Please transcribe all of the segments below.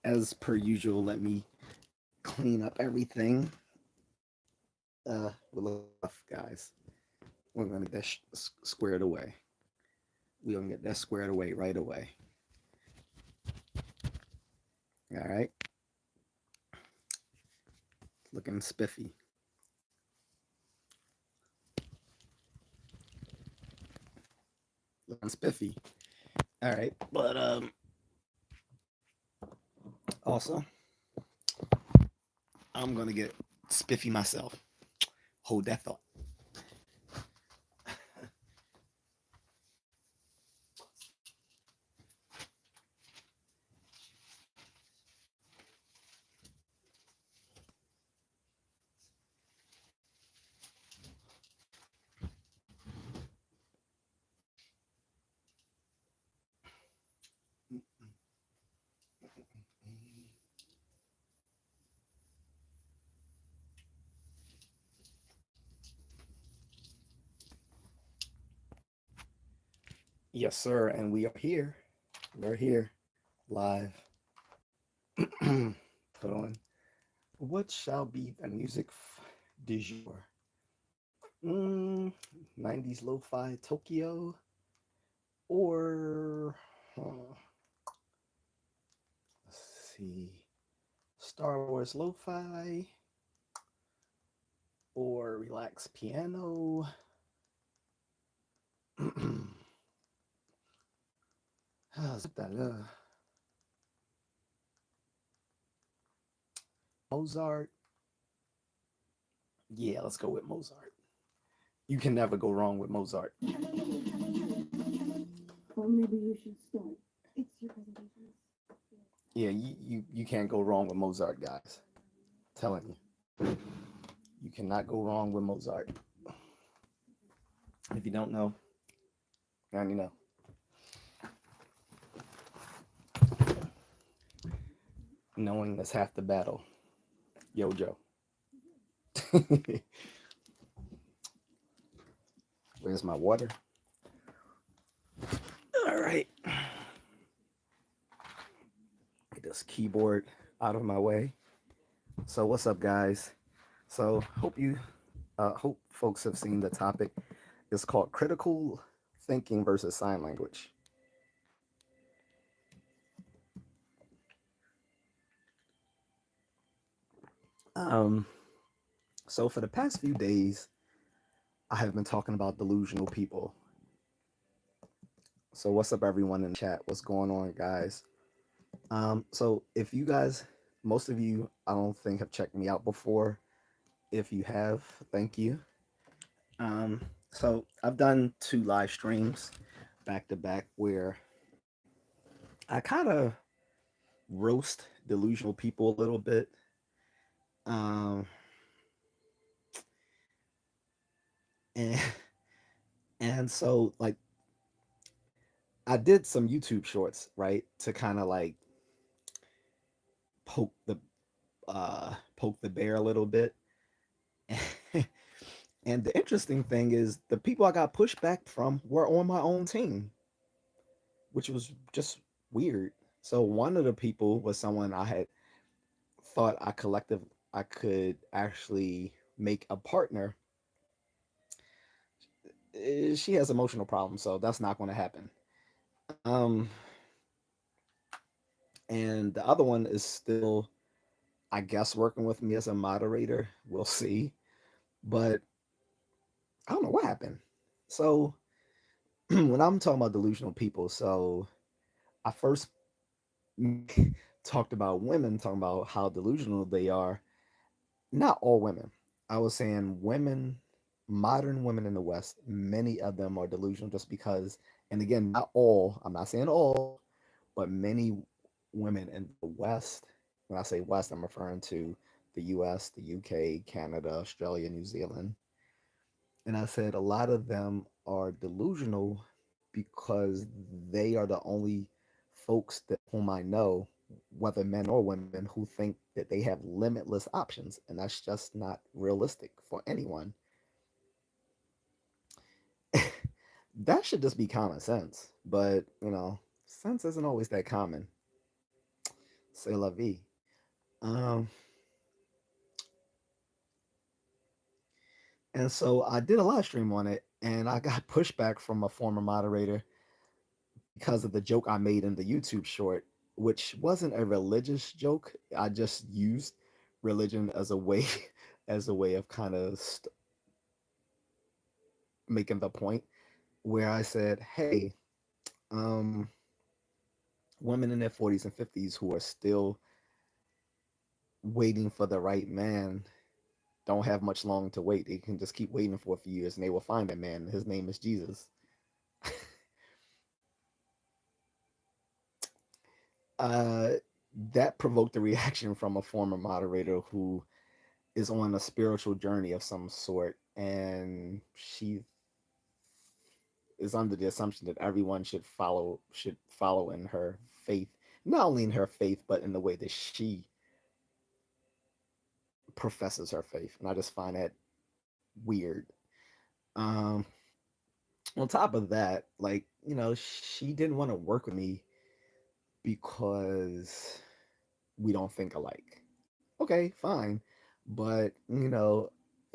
As per usual, let me clean up everything. We're looking rough, guys. We're gonna get that squared away. We're gonna get that squared away right away. All right, looking spiffy. Looking spiffy. All right, but also I'm gonna get spiffy myself. Hold that thought. Yes, sir, and we are here. We're here live. Put on. What shall be the music du jour? 90s lo-fi Tokyo or let's see, Star Wars lo-fi or relax piano. Zip that. Mozart. Yeah, let's go with Mozart. You can never go wrong with Mozart. Or maybe you should start. It's your presentation. Yeah, you can't go wrong with Mozart, guys. Telling you, you cannot go wrong with Mozart. If you don't know, now you know. Knowing is half the battle. Yo, Joe. Where's my water? All right. Get this keyboard out of my way. So what's up, guys? So hope folks have seen the topic. It's called critical thinking versus sign language. Um, so for the past few days, I have been talking about delusional people. So what's up, everyone in the chat? What's going on, guys? So if you guys, most of you, I don't think have checked me out before. If you have, thank you. Um, so I've done 2 live streams back to back where I kind of roast delusional people a little bit. Um, and and so like I did some YouTube shorts, right, to kind of like poke the poke the bear a little bit. And the interesting thing is the people I got pushback from were on my own team, which was just weird. So one of the people was someone I had thought I could actually make a partner. She has emotional problems, so that's not going to happen. Um, and the other one is still, I guess, working with me as a moderator. We'll see. But I don't know what happened. So when I'm talking about delusional people, so I first talked about women, talking about how delusional they are. Not all women. I was saying women, modern women in the West, many of them are delusional just because, and again, not all, I'm not saying all, but many women in the West, when I say West, I'm referring to the US, the UK, Canada, Australia, New Zealand. And I said a lot of them are delusional because they are the only folks that whom I know, whether men or women, who think that they have limitless options, and that's just not realistic for anyone. That should just be common sense, but sense isn't always that common. C'est la vie. Um, and so I did a live stream on it, and I got pushback from a former moderator because of the joke I made in the YouTube short, which wasn't a religious joke. I just used religion as a way, as a way of kind of making the point where I said, "Hey, um, women in their 40s and 50s who are still waiting for the right man don't have much long to wait. They can just keep waiting for a few years and they will find a man. His name is Jesus." uh, that provoked a reaction from a former moderator who is on a spiritual journey of some sort, and she is under the assumption that everyone should follow in her faith, not only in her faith but in the way that she professes her faith, and I just find that weird. Um, on top of that, like, she didn't want to work with me because we don't think alike. Okay, fine, but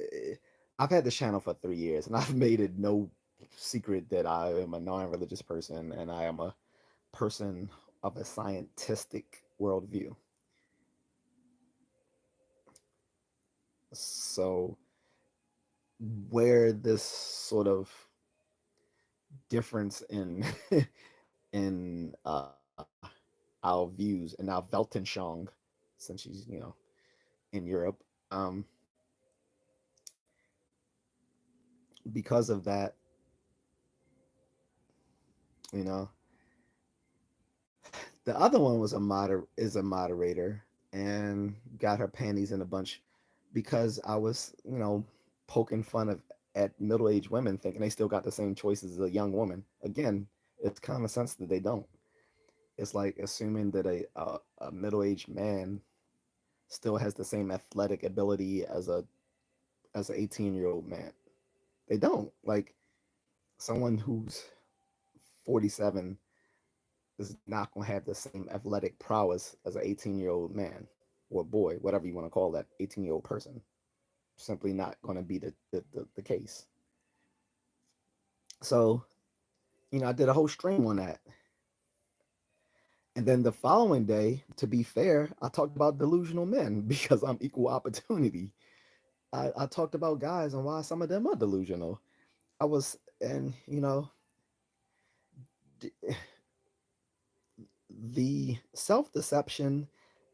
eh, I've had this channel for 3 years, and I've made it no secret that I am a non-religious person, and I am a person of a scientific worldview. So where this sort of difference in in our views and our Weltanschauung, since she's in Europe, um, because of that, you know, the other one was a moderator and got her panties in a bunch because I was poking fun of at middle-aged women thinking they still got the same choices as a young woman. Again, it's common sense that they don't. It's like assuming that a middle-aged man still has the same athletic ability as an 18-year-old man. They don't. Like, someone who's 47 is not going to have the same athletic prowess as an 18-year-old man or boy, whatever you want to call that 18-year-old person. Simply not going to be the case. So, I did a whole stream on that. And then the following day, to be fair, I talked about delusional men because I'm equal opportunity. I talked about guys and why some of them are delusional. And the self deception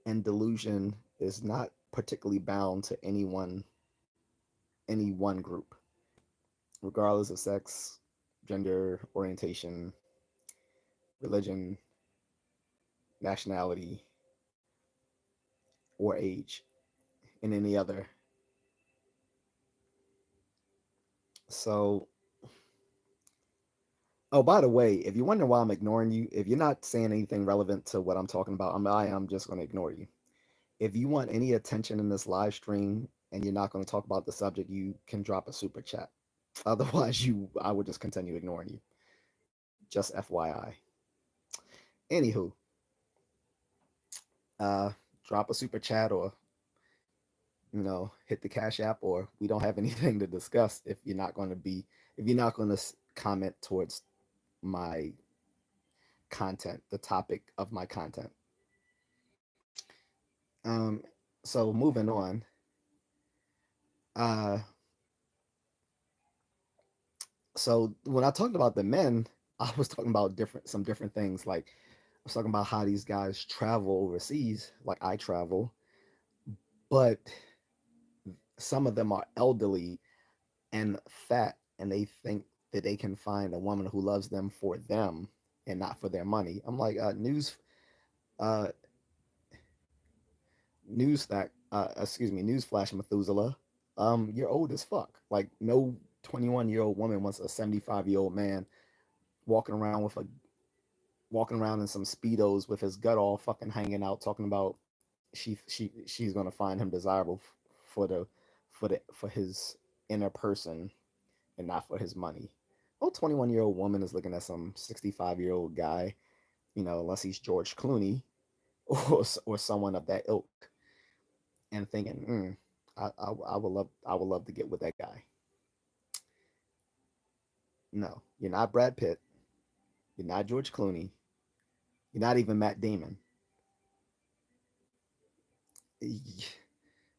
and delusion is not particularly bound to any one group, regardless of sex, gender, orientation, religion, nationality, or age, and any other. So, oh, by the way, if you're wondering why I'm ignoring you, if you're not saying anything relevant to what I'm talking about, I am just going to ignore you. If you want any attention in this live stream and you're not going to talk about the subject, you can drop a super chat. Otherwise, I would just continue ignoring you. Just FYI. Anywho, uh, drop a super chat or hit the Cash App, or we don't have anything to discuss if you're not going to comment towards my content, the topic of my content. Um, so moving on, uh, so when I talked about the men, I was talking about some different things. Like I was talking about how these guys travel overseas, like I travel, but some of them are elderly and fat, and they think that they can find a woman who loves them for them and not for their money. I'm like, uh, newsflash, Methuselah. You're old as fuck. Like, no 21-year-old woman wants a 75-year-old man walking around walking around in some speedos with his gut all fucking hanging out, talking about she's gonna find him desirable for his inner person and not for his money. No 21-year-old woman is looking at some 65-year-old guy, unless he's George Clooney. or someone of that ilk, and thinking, I would love to get with that guy. No, you're not Brad Pitt. You're not George Clooney. You're not even Matt Damon.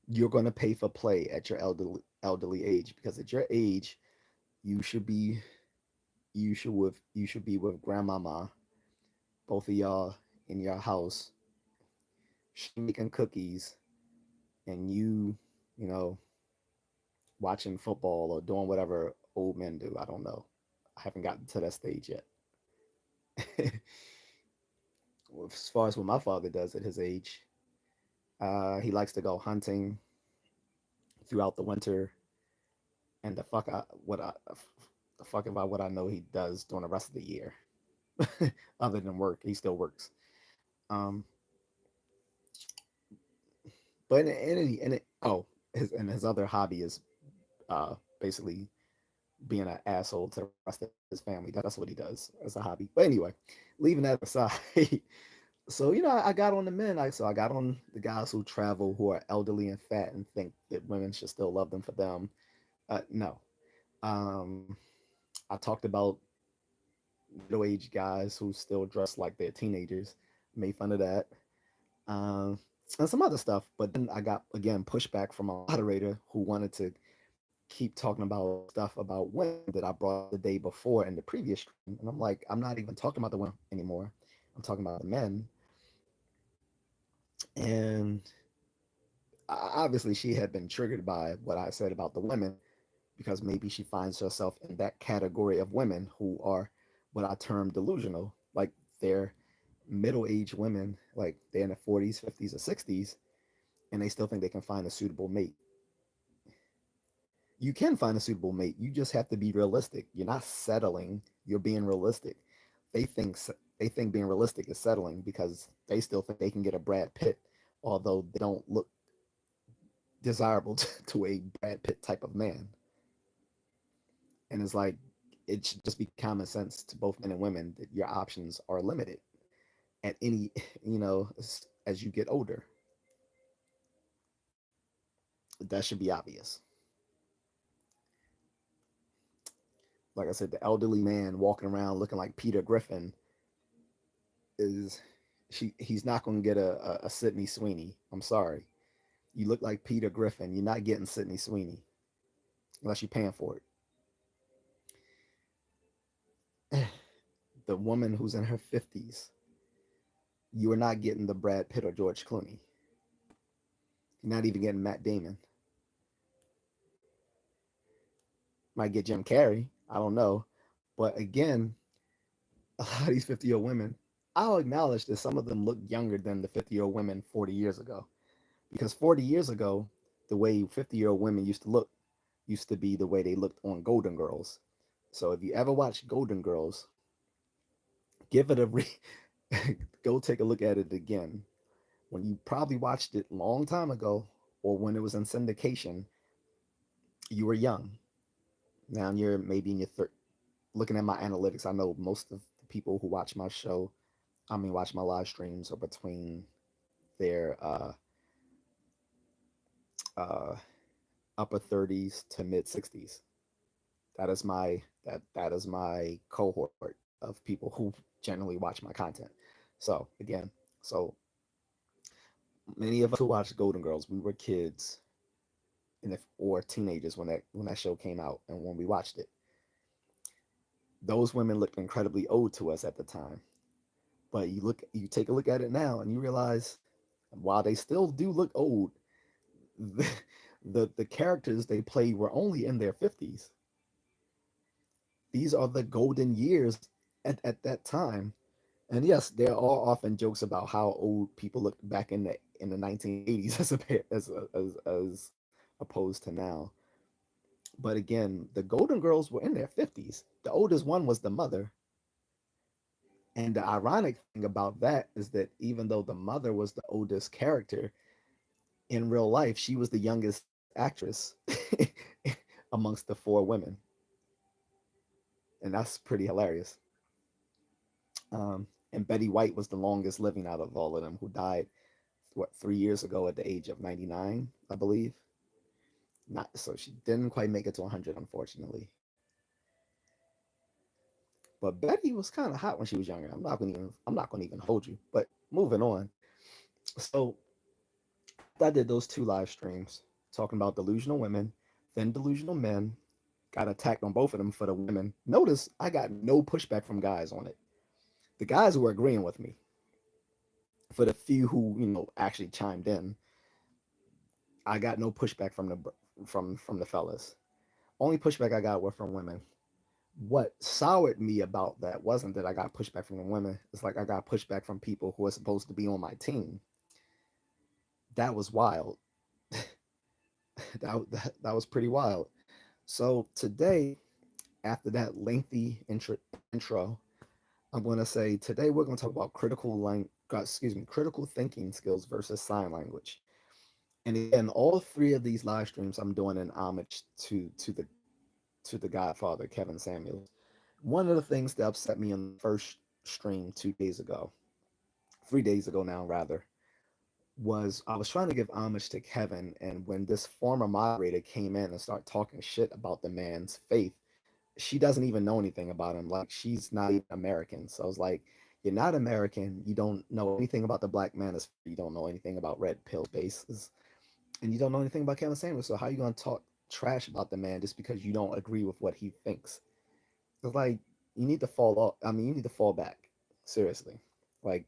You're going to pay for play at your elderly age, because at your age you should be you should be with grandmama, both of y'all in your house, she making cookies, and you know watching football or doing whatever old men do. I don't know. I haven't gotten to that stage yet. As far as what my father does at his age, he likes to go hunting throughout the winter, and the fuck about what I know he does during the rest of the year, other than work. He still works. Um, but in it, oh, his other hobby is basically being an asshole to the rest of his family. That's what he does as a hobby. But anyway, leaving that aside, so I got on the men. I got on the guys who travel, who are elderly and fat, and think that women should still love them for them. No. Um, I talked about middle-aged guys who still dress like they're teenagers. Made fun of that. Um, and some other stuff. But then I got again pushback from a moderator who wanted to keep talking about stuff about women that I brought up the day before in the previous stream. And I'm like, I'm not even talking about the women anymore. I'm talking about the men. And obviously, she had been triggered by what I said about the women, because maybe she finds herself in that category of women who are what I term delusional. Like, they're middle-aged women, like they're in the 40s, 50s, or 60s, and they still think they can find a suitable mate. You can find a suitable mate. You just have to be realistic. You're not settling. You're being realistic. They think they think being realistic is settling, because they still think they can get a Brad Pitt, although they don't look desirable to a Brad Pitt type of man. And it's like, it should just be common sense to both men and women that your options are limited at any, as you get older. That should be obvious. Like I said, the elderly man walking around looking like Peter Griffin is he's not going to get a Sydney Sweeney. I'm sorry. You look like Peter Griffin. You're not getting Sydney Sweeney unless you're paying for it. The woman who's in her 50s, you are not getting the Brad Pitt or George Clooney. You're not even getting Matt Damon. Might get Jim Carrey. I don't know. But again, a lot of these 50-year-old women, I'll acknowledge that some of them look younger than the 50-year-old women 40 years ago. Because 40 years ago, the way 50-year-old women used to look used to be the way they looked on Golden Girls. So if you ever watch Golden Girls, give it a go take a look at it again. When you probably watched it a long time ago, or when it was in syndication, you were young. Now you're maybe in your looking at my analytics, I know most of the people who watch my show, watch my live streams, are between their uh, upper 30s to mid 60s. That is my cohort of people who generally watch my content. So again, so many of us who watched Golden Girls, we were kids, or teenagers when that show came out, and when we watched it, those women looked incredibly old to us at the time. But you take a look at it now, and you realize, while they still do look old, the the characters they played were only in their 50s. These are the golden years at that time. And yes, there are often jokes about how old people looked back in the 1980s as opposed to now. But again, the Golden Girls were in their 50s. The oldest one was the mother. And the ironic thing about that is that even though the mother was the oldest character, in real life, she was the youngest actress amongst the four women. And that's pretty hilarious. And Betty White was the longest living out of all of them, who died, what, 3 years ago at the age of 99, I believe. Not so she didn't quite make it to 100, unfortunately. But Betty was kind of hot when she was younger. I'm not gonna even hold you. But moving on. So after I did those two live streams talking about delusional women, then delusional men, got attacked on both of them for the women. Notice I got no pushback from guys on it. The guys were agreeing with me. For the few who actually chimed in, I got no pushback from the fellas. Only pushback I got were from women. What soured me about that wasn't that I got pushback from the women. It's like I got pushback from people who are supposed to be on my team. That was wild. That was pretty wild. So today, after that lengthy intro, I'm going to say today we're going to talk about critical thinking skills versus sign language. And again, all three of these live streams I'm doing in homage to the Godfather, Kevin Samuels. One of the things that upset me in the first stream 2 days ago, 3 days ago now rather, was I was trying to give homage to Kevin, and when this former moderator came in and started talking shit about the man's faith, she doesn't even know anything about him. Like, she's not even American. So I was like, you're not American. You don't know anything about the black manosphere. You don't know anything about red pill bases, and you don't know anything about Kevin Samuels. So how are you gonna talk trash about the man just because you don't agree with what he thinks? It's like, you need to fall off. I mean, you need to fall back. Seriously. Like,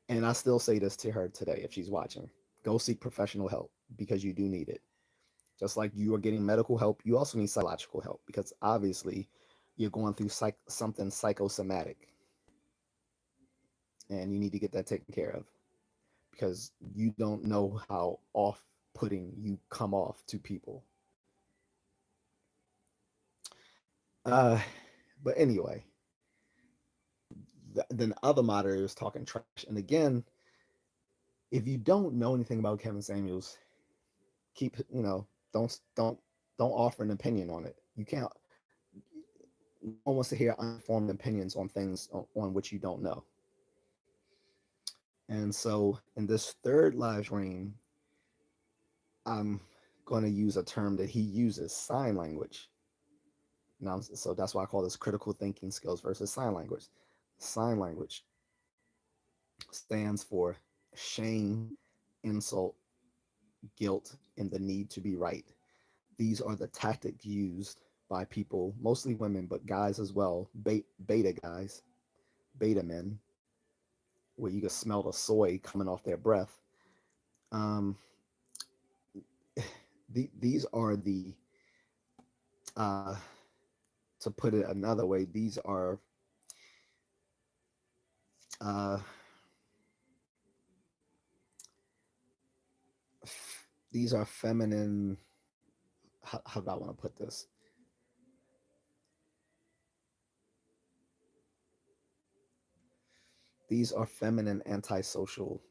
and I still say this to her today if she's watching. Go seek professional help because you do need it. Just like you are getting medical help, you also need psychological help because obviously you're going through something psychosomatic and you need to get that taken care of because you don't know how off putting you come off to people. Uh, but anyway, then the other moderator was talking trash. And again, if you don't know anything about Kevin Samuels, keep don't offer an opinion on it. You can't. No one wants to hear uninformed opinions on things on which you don't know. And so in this third live stream, I'm going to use a term that he uses, sign language. Now, so that's why I call this critical thinking skills versus sign language. Sign language stands for shame, insult, guilt, and the need to be right. These are the tactics used by people, mostly women, but guys as well, beta guys, beta men, where you can smell the soy coming off their breath. Um, these are uh, to put it another way, uh, these are feminine. How do I want to put this? These are feminine antisocial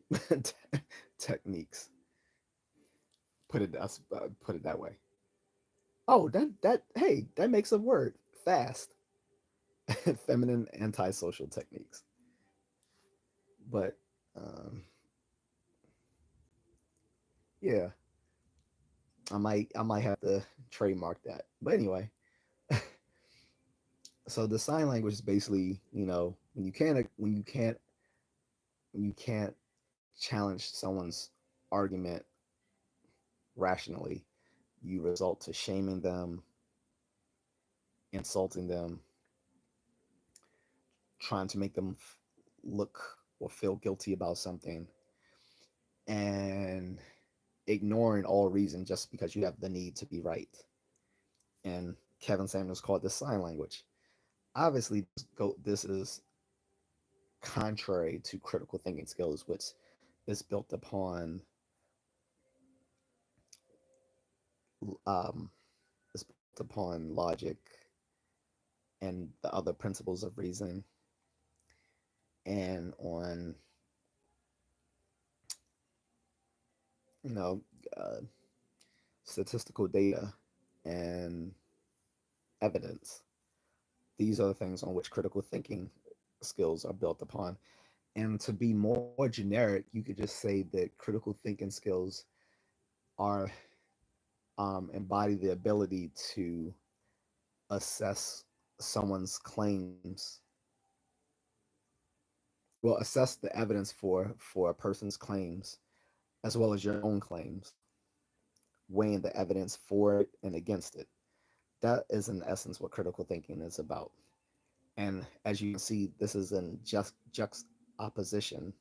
techniques. Put it that way. Oh, that hey, that makes a word fast. Feminine antisocial techniques. But yeah, I might have to trademark that. But anyway, so the sign language is basically, when you can't challenge someone's argument rationally, you result to shaming them, insulting them, trying to make them look or feel guilty about something, and ignoring all reason just because you have the need to be right. And Kevin Samuels called this sign language. Obviously, this is contrary to critical thinking skills, which is built upon um, logic and the other principles of reason, and on you know uh, statistical data and evidence. These are the things on which critical thinking skills are built upon. And to be more generic, you could just say that critical thinking skills are embody the ability to assess someone's claims, well, assess the evidence for a person's claims as well as your own claims, weighing the evidence for it and against it. That is in essence what critical thinking is about. And as you can see, this is in just juxtaposition.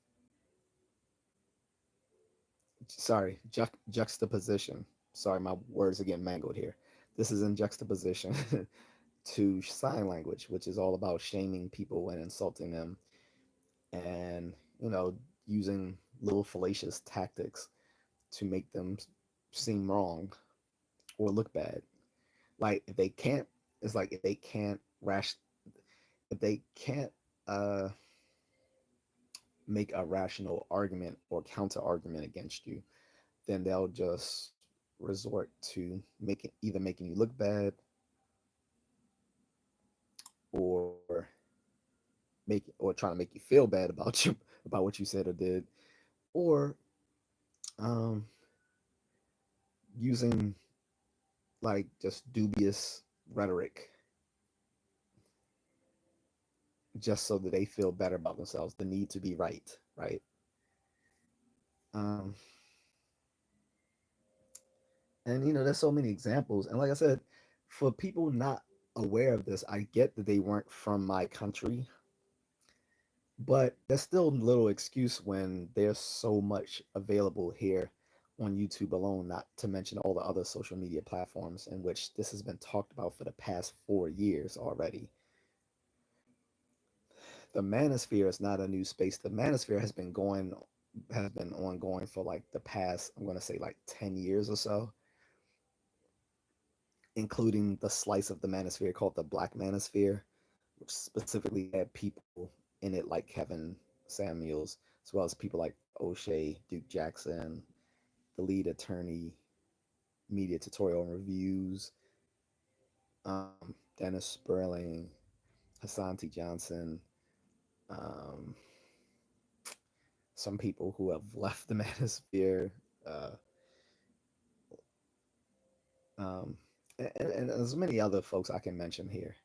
Sorry, juxtaposition. Sorry, my words are getting mangled here. This is in juxtaposition to sign language, which is all about shaming people and insulting them, and using little fallacious tactics to make them seem wrong or look bad. Like if they can't, it's like if they can't uh, make a rational argument or counter argument against you, then they'll just resort to making you look bad or trying to make you feel bad about about what you said or did, or um, using like just dubious rhetoric just so that they feel better about themselves. The need to be right, right? Um, and there's so many examples. And like I said, for people not aware of this, I get that they weren't from my country, but there's still little excuse when there's so much available here on YouTube alone, not to mention all the other social media platforms in which this has been talked about for the past 4 years already. The manosphere is not a new space. The manosphere has been ongoing for like the past, I'm going to say like 10 years or so, including the slice of the manosphere called the Black Manosphere, which specifically had people in it like Kevin Samuels, as well as people like O'Shea, Duke Jackson, the lead attorney, media tutorial and reviews, Dennis Sperling, Hassanti Johnson, um, some people who have left the manosphere, uh, um, and there's many other folks I can mention here.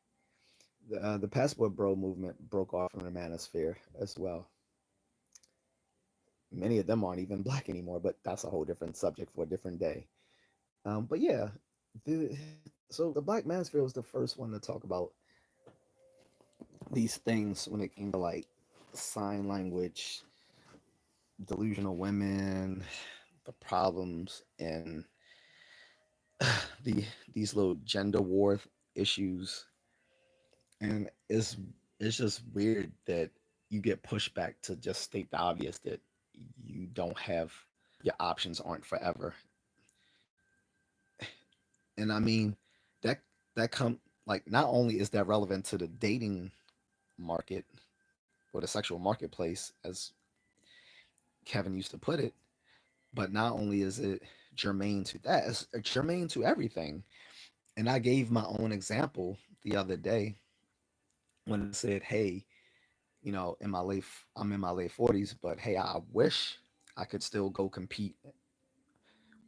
The Passport Bro movement broke off from the manosphere as well. Many of them aren't even black anymore, but that's a whole different subject for a different day. But yeah, so the Black Manosphere was the first one to talk about these things when it came to like sign language, delusional women, the problems, and the these little gender war issues. And it's just weird that you get pushback to just state the obvious that you don't have your options aren't forever. And I mean that that come like not only is that relevant to the dating market or the sexual marketplace as Kevin used to put it, but not only is it germane to that, it's germane to everything. And I gave my own example the other day when I said, "Hey, I'm in my late 40s, but hey, I wish I could still go compete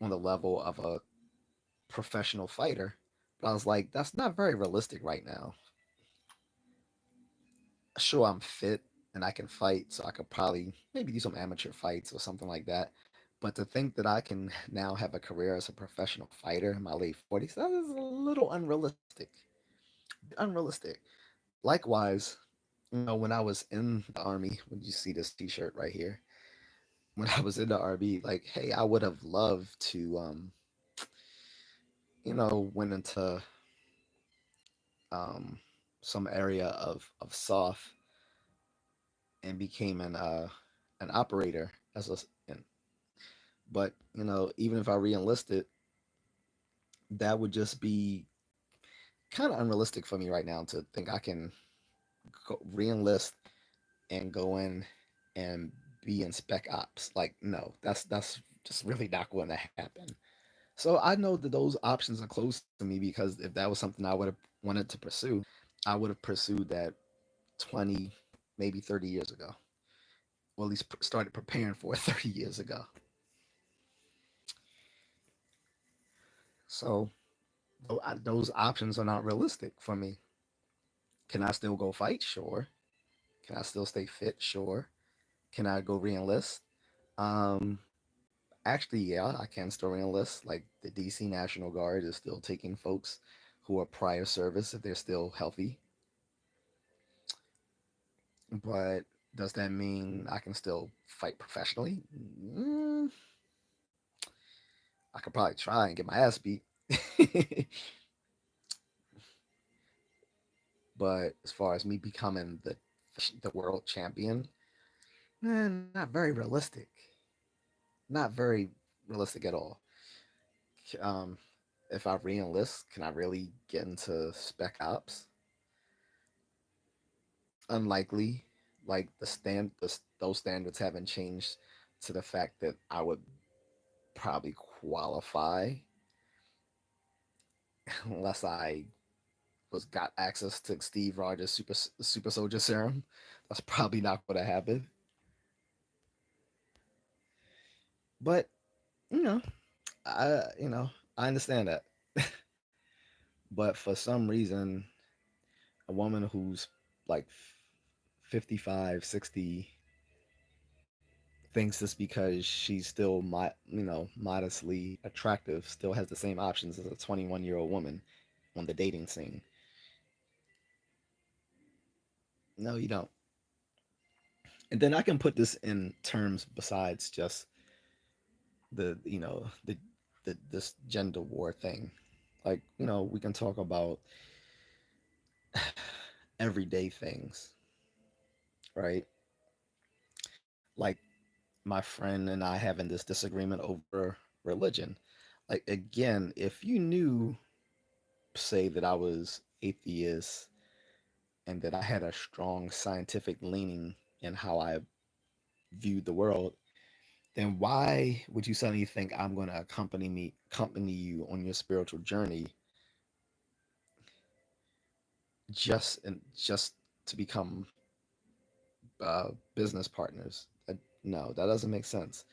on the level of a professional fighter." But I was like, that's not very realistic right now. Sure, I'm fit and I can fight, so I could probably maybe do some amateur fights or something like that. But to think that I can now have a career as a professional fighter in my late 40s, that is a little unrealistic. Unrealistic. Likewise, when I was in the army, when you see this T-shirt right here, when I was in the RB, like, hey, I would have loved to, went into um, some area of soft and became an operator as a. But even if I re-enlisted, that would just be kind of unrealistic for me right now to think I can re-enlist and go in and be in spec ops. Like, no, that's just really not going to happen. So I know that those options are close to me because if that was something I would have wanted to pursue, I would have pursued that 20, maybe 30 years ago. Well, at least started preparing for it 30 years ago. So those options are not realistic for me. Can I still go fight? Sure. Can I still stay fit? Sure. Can I go re-enlist? Um, Actually, yeah, I can still re-enlist. Like the DC National Guard is still taking folks who are prior service if they're still healthy. But does that mean I can still fight professionally? Mm, I could probably try and get my ass beat. But as far as me becoming the world champion, not very realistic. Not very realistic at all. Um, if I re-enlist, can I really get into spec ops? Unlikely. Like those standards haven't changed to the fact that I would probably qualify unless I was got access to Steve Rogers super soldier serum. That's probably not going to happen. But you know, I understand that. But for some reason, a woman who's like 55, 60 thinks it's because she's still modestly attractive, still has the same options as a 21-year-old woman on the dating scene. No, you don't. And then I can put this in terms besides just the this gender war thing. Like, we can talk about everyday things, right? Like my friend and I having this disagreement over religion. Like again, if you knew, say that I was atheist and that I had a strong scientific leaning in how I viewed the world, then why would you suddenly think I'm going to accompany you on your spiritual journey just to become business partners? No, that doesn't make sense.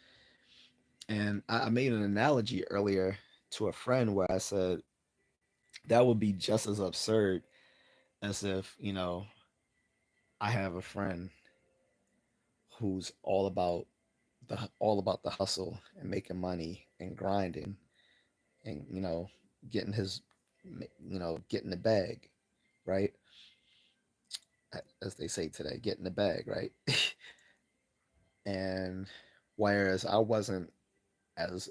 And I made an analogy earlier to a friend where I said that would be just as absurd as if I have a friend who's all about the hustle and making money and grinding and getting his getting the bag, right? As they say today, getting the bag, right? And whereas I wasn't as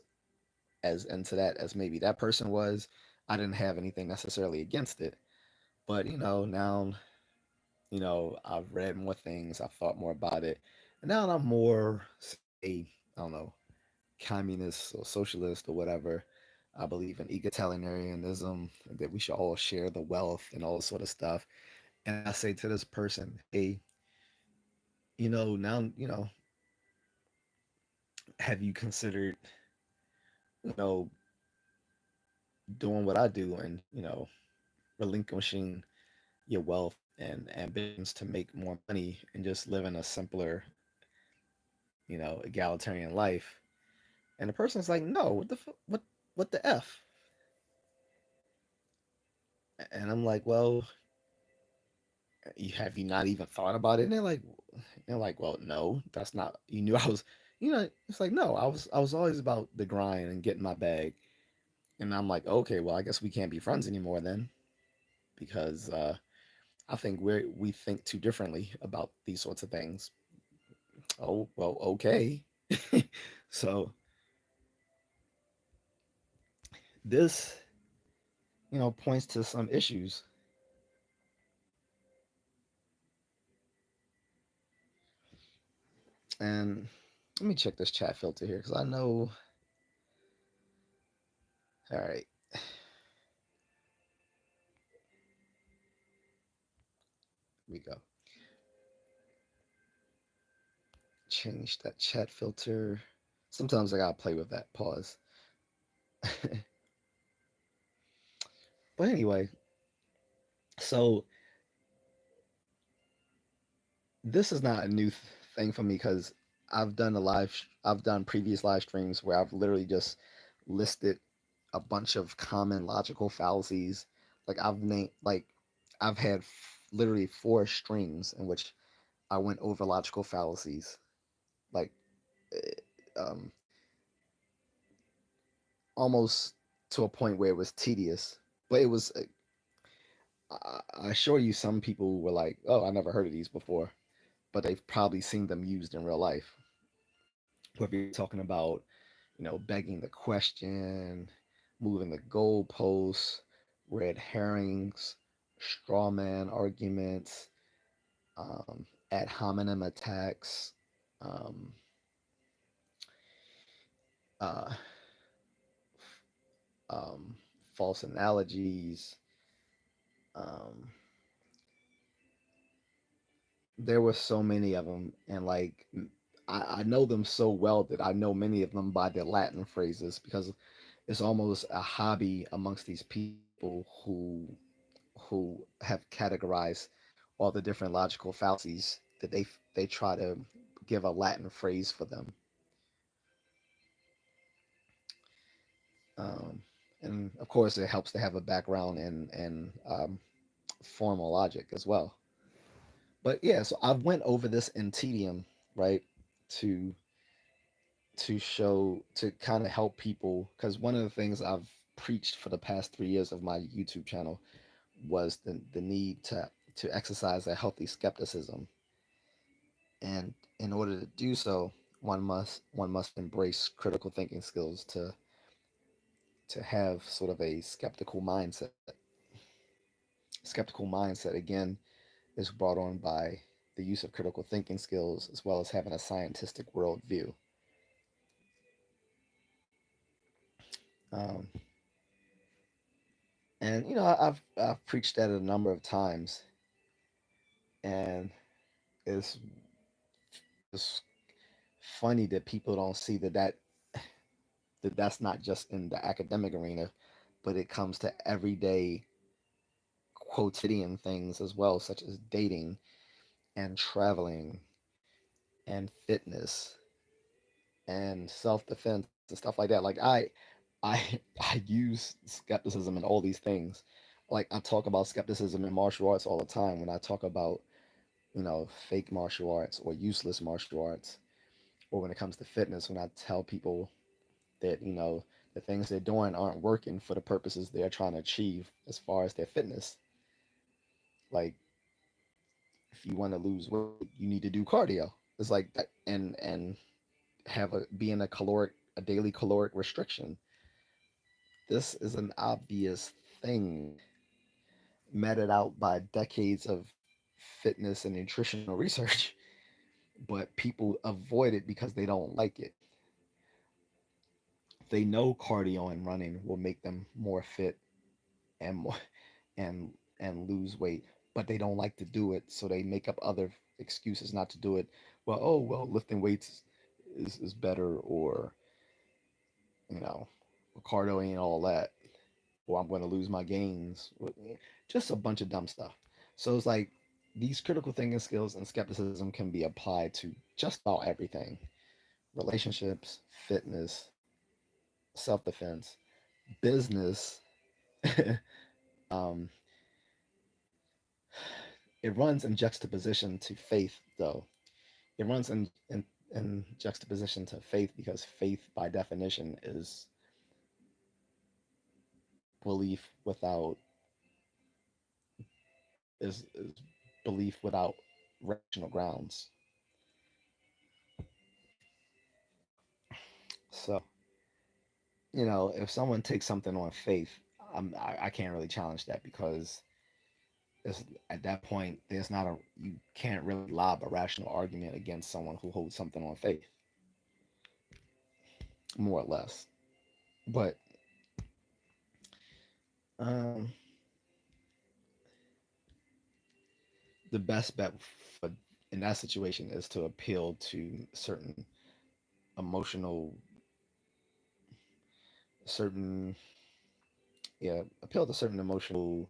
as into that as maybe that person was, I didn't have anything necessarily against it. But now I've read more things, I've thought more about it, and now I'm more, say, I don't know, communist or socialist or whatever. I believe in egalitarianism, that we should all share the wealth and all this sort of stuff. And I say to this person, hey, now, have you considered, you know, doing what I do and, relinquishing your wealth and ambitions to make more money and just living a simpler, egalitarian life? And the person's like, no, what the F? And I'm like, well, you not even thought about it? And they're like, well, no, that's not. You knew I was, It's like, no, I was always about the grind and getting my bag. And I'm like, okay, well, I guess we can't be friends anymore then, because I think we think too differently about these sorts of things. Oh, well, okay. So this, points to some issues. And let me check this chat filter here because I know. All right, we go. Change that chat filter. Sometimes I gotta play with that. Pause. But anyway, so this is not a new thing for me because I've done previous live streams where I've literally just listed a bunch of common logical fallacies. Like I've had literally four streams in which I went over logical fallacies, like um, almost to a point where it was tedious. But it was, I assure you, some people were like, "Oh, I never heard of these before," but they've probably seen them used in real life. Whether you're talking about, begging the question, moving the goalposts, red herrings, straw man arguments, ad hominem attacks, um, uh, um, false analogies. Um, there were so many of them, and like I know them so well that I know many of them by their Latin phrases because it's almost a hobby amongst these people who have categorized all the different logical fallacies that they try to give a Latin phrase for them. Um, and of course, it helps to have a background in formal logic as well. But yeah, so I've went over this in tedium, right, to to kind of help people because one of the things I've preached for the past 3 years of my YouTube channel was the need to exercise a healthy skepticism, and in order to do so, one must embrace critical thinking skills to have sort of a skeptical mindset. Skeptical mindset again is brought on by the use of critical thinking skills as well as having a scientific worldview. Um, and I've preached that a number of times, and it's it's funny that people don't see that that's not just in the academic arena, but it comes to everyday quotidian things as well, such as dating and traveling and fitness and self defense and stuff like that. Like I I use skepticism in all these things. Like I talk about skepticism in martial arts all the time when I talk about, fake martial arts or useless martial arts, or when it comes to fitness, when I tell people that, the things they're doing aren't working for the purposes they're trying to achieve as far as their fitness. Like if you want to lose weight, you need to do cardio. It's like that, and have a be in a daily caloric restriction. This is an obvious thing meted out by decades of fitness and nutritional research, but people avoid it because they don't like it. They know cardio and running will make them more fit and more and lose weight, but they don't like to do it, so they make up other excuses not to do it. Well, oh well, lifting weights is better, or you know, cardio ain't all that, or I'm going to lose my gains. Just a bunch of dumb stuff. So it's like these critical thinking skills and skepticism can be applied to just about everything: relationships, fitness, self defense, business. um, it runs in juxtaposition to faith, though. It runs in juxtaposition to faith because faith, by definition, belief without is belief without rational grounds. So, if someone takes something on faith, I can't really challenge that because at that point, there's not a you can't really lob a rational argument against someone who holds something on faith, more or less. But um, the best bet for in that situation is to appeal to emotional, certain yeah, appeal to certain emotional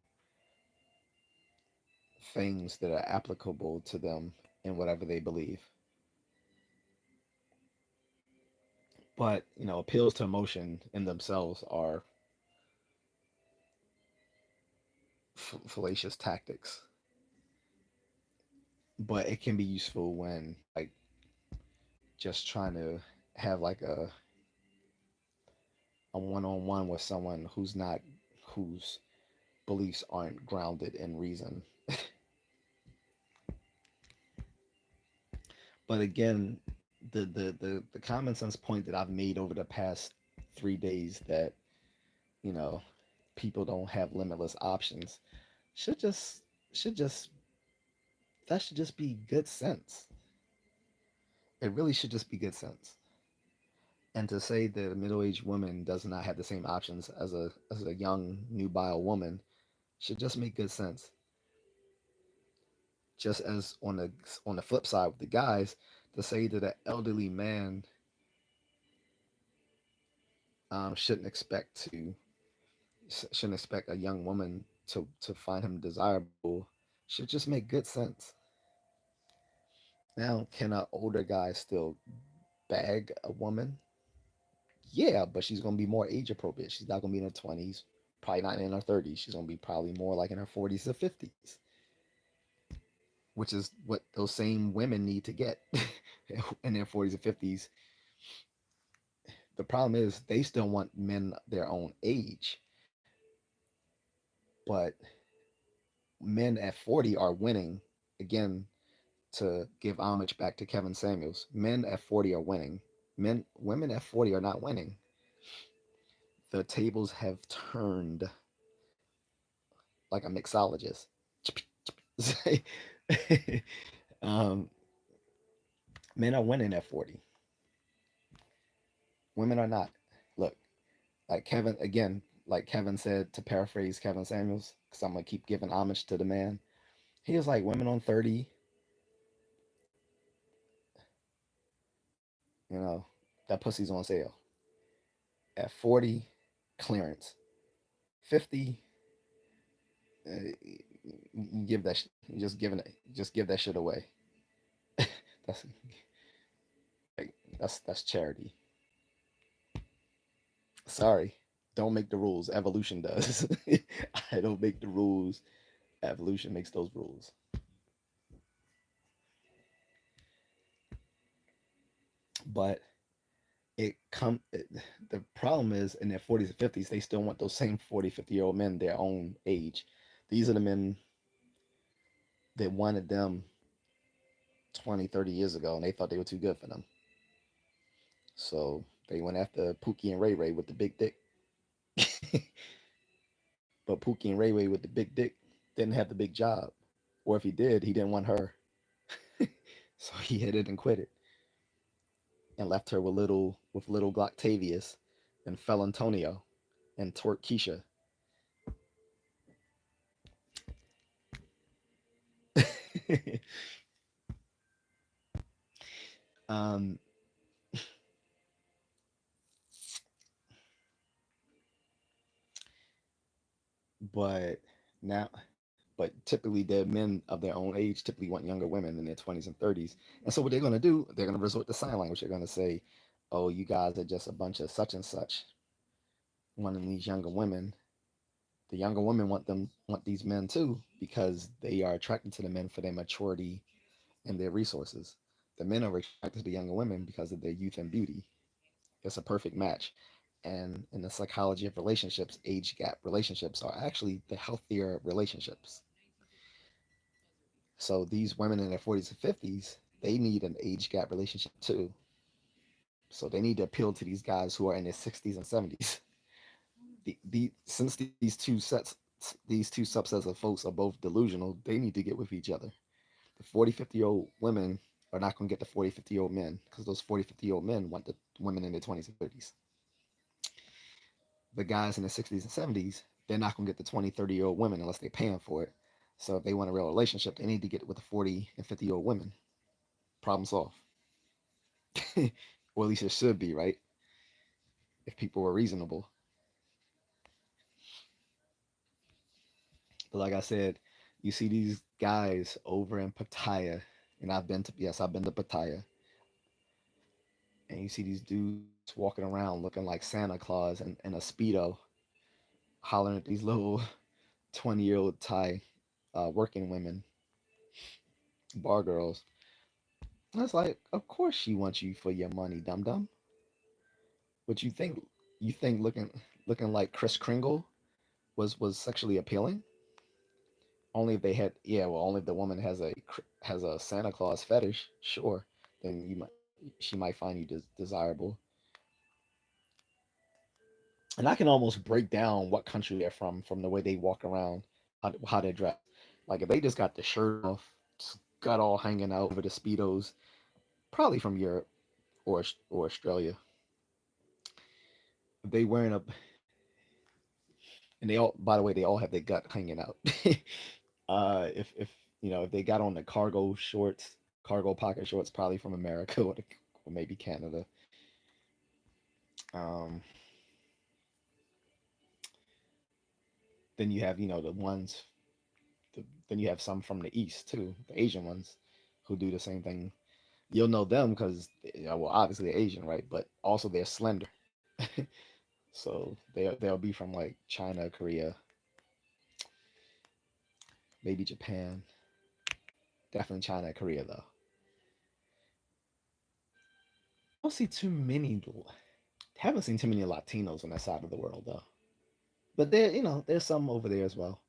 things that are applicable to them in whatever they believe. But, appeals to emotion in themselves are fallacious tactics. But it can be useful when, like, just trying to have like a one-on-one with someone whose beliefs aren't grounded in reason. But again, the common sense point that I've made over the past 3 days that, you know, people don't have limitless options should just should just that should just be good sense. It really should just be good sense. And to say that a middle-aged woman does not have the same options as a young nubile woman should just make good sense. Just as on the flip side with the guys, to say that an elderly man shouldn't expect a young woman to find him desirable should just make good sense. Now, can an older guy still bag a woman? Yeah, but she's gonna be more age appropriate. She's not gonna be in her 20s, probably not in her 30s. She's gonna be probably more like in her 40s or 50s, which is what those same women need to get in their 40s or 50s. The problem is they still want men their own age, but men at 40 are winning. Again, to give homage back to Kevin Samuels, men at 40 are winning. Women at 40 are not winning. The tables have turned like a mixologist. um, Men are winning at 40. Women are not. Look, like Kevin, again, like Kevin said, to paraphrase Kevin Samuels, because I'm going to keep giving homage to the man. He was like, women on 30, you know, that pussy's on sale. At 40, clearance. 50, you give that, you just give that shit away. that's that's charity. Sorry, don't make the rules. Evolution does. I don't make the rules. Evolution makes those rules. But the problem is in their 40s and 50s they still want those same 40, 50-year-old men their own age. These are the men that wanted them 20, 30 years ago and they thought they were too good for them. So they went after Pookie and Ray Ray with the big dick. But Pookie and Ray Ray with the big dick didn't have the big job. Or if he did, he didn't want her. So he hit it and quit it and left her with little Gloctavius and Fel Antonio and Twerk Keisha. um, but now, but typically the men of their own age typically want younger women in their 20s and 30s. And so what they're going to do, they're going to resort to sign language. They're going to say, "Oh, you guys are just a bunch of such and such wanting these younger women." The younger women want these men too because they are attracted to the men for their maturity and their resources. The men are attracted to the younger women because of their youth and beauty. It's a perfect match. And in the psychology of relationships, age gap relationships are actually the healthier relationships. So these women in their 40s and 50s, they need an age gap relationship too. So they need to appeal to these guys who are in their 60s and 70s. Since these two subsets of folks are both delusional, they need to get with each other. The 40, 50-year-old women are not going to get the 40, 50-year-old men because those 40, 50-year-old men want the women in their 20s and 30s. The guys in their 60s and 70s, they're not going to get the 20, 30-year-old women unless they're paying for it. So if they want a real relationship, they need to get with the 40 and 50-year-old women. Problem solved. Or at least it should be, right? If people were reasonable. But like I said, you see these guys over in Pattaya. And I've been to Pattaya, and you see these dudes walking around looking like Santa Claus and a speedo, hollering at these little 20-year-old Thai working women, bar girls. And it's like, of course she wants you for your money, dum dum. But you think looking like Kris Kringle was sexually appealing? Only if they had, yeah, well, only if the woman has a Santa Claus fetish, sure. Then she might find you desirable. And I can almost break down what country they're from the way they walk around, how they dress. Like if they just got the shirt off, gut all hanging out over the speedos, probably from Europe or Australia. If they wearing a, and they all, by the way, they all have their gut hanging out. If if they got on the cargo shorts, cargo pocket shorts, probably from America or maybe Canada. Um, then you have the ones. Then you have some from the east too, the Asian ones, who do the same thing. You'll know them because well, obviously they're Asian, right? But also they're slender, so they'll be from like China, Korea, maybe Japan. Definitely China, Korea though. I don't see too many. Haven't seen too many Latinos on that side of the world though. But there's some over there as well.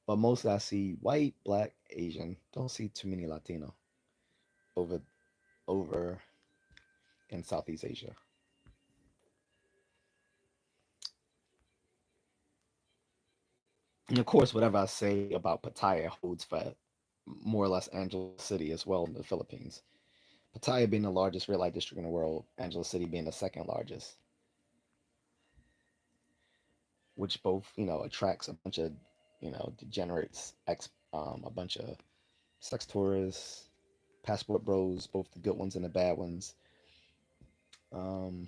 But mostly I see white, black, Asian. Don't see too many Latino over over in Southeast Asia. And of course, whatever I say about Pattaya holds for more or less Angeles City as well in the Philippines. Pattaya being the largest red light district in the world, Angeles City being the second largest, which both attracts a bunch of degenerates, a bunch of sex tourists, passport bros, both the good ones and the bad ones. Um,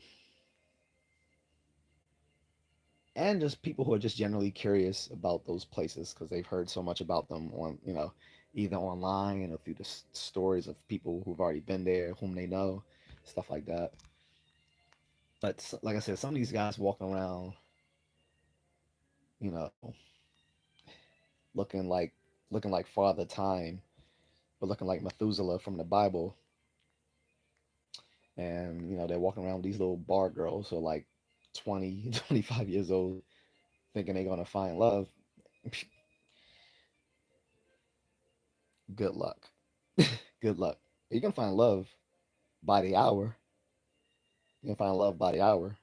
and just people who are just generally curious about those places because they've heard so much about them on either online or through the stories of people who've already been there whom they know, stuff like that. But like I said, some of these guys walking around, you know looking like Father Time, but looking like Methuselah from the Bible, and they're walking around with these little bar girls who are like 20, 25 years old, thinking they're gonna find love. Good luck. Good luck. You can find love by the hour. You can find love by the hour.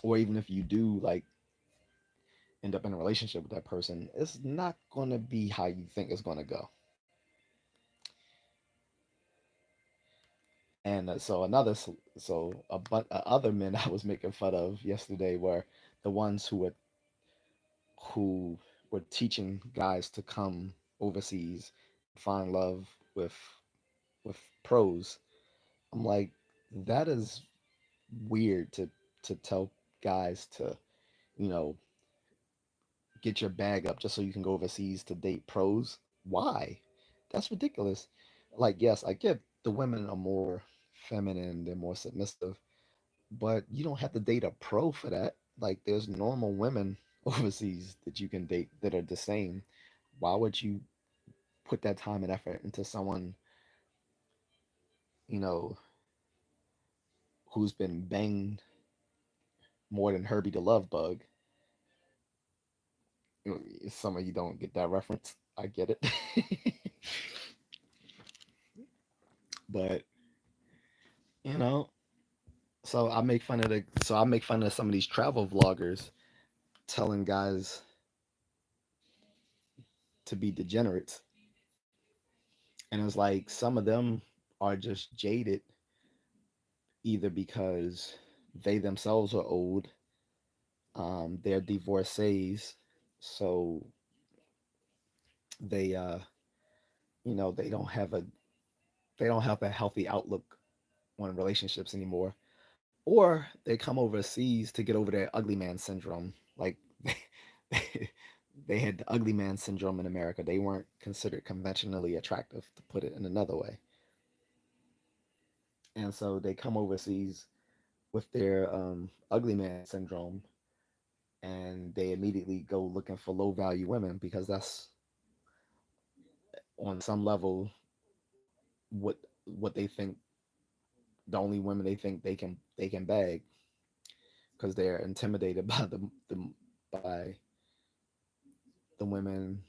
Or even if you do like end up in a relationship with that person, it's not gonna be how you think it's gonna go. And other men I was making fun of yesterday were the ones who were teaching guys to come overseas and find love with pros. I'm like, that is weird to tell guys to you know get your bag up just so you can go overseas to date pros. Why? That's ridiculous. Like, yes, I get the women are more feminine, they're more submissive, but you don't have to date a pro for that. Like, there's normal women overseas that you can date that are the same. Why would you put that time and effort into someone, you know, who's been banged more than Herbie the Love Bug? Some of you don't get that reference. I get it. But, you know, I make fun of some of these travel vloggers telling guys to be degenerates. And it's like some of them are just jaded either because they themselves are old, they're divorcees, so they they don't have a healthy outlook on relationships anymore, or they come overseas to get over their ugly man syndrome. Like they had the ugly man syndrome in America. They weren't considered conventionally attractive, to put it in another way. And so they come overseas with their ugly man syndrome, and they immediately go looking for low value women because that's on some level what they think, the only women they think they can bag, because they're intimidated by by the women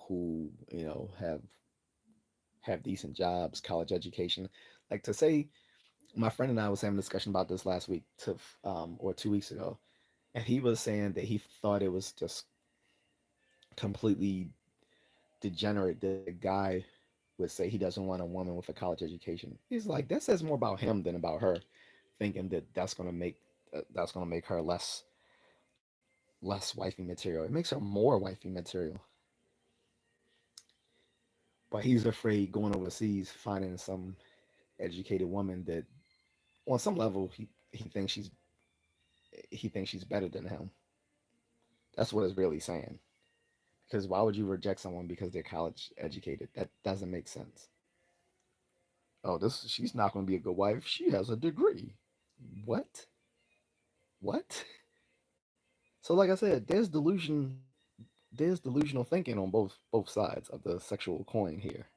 who have decent jobs, college education. Like, to say, my friend and I was having a discussion about this last week, or 2 weeks ago, and he was saying that he thought it was just completely degenerate that a guy would say he doesn't want a woman with a college education. He's like, that says more about him than about her, thinking that that's gonna make her less wifey material. It makes her more wifey material. But he's afraid going overseas, finding some educated woman that, on some level, he thinks she's better than him. That's what it's really saying. Because why would you reject someone because they're college educated? That doesn't make sense. Oh, this she's not going to be a good wife. She has a degree. What? What? So, like I said, there's delusional thinking on both sides of the sexual coin here.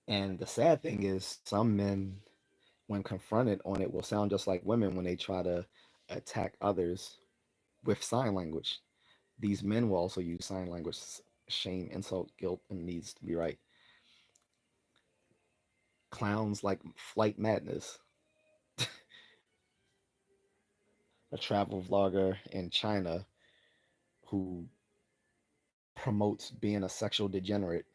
And the sad thing is, some men, when confronted on it, will sound just like women when they try to attack others with sign language. These men will also use sign language: shame, insult, guilt, and needs to be right. Clowns like Flight Madness, a travel vlogger in China who promotes being a sexual degenerate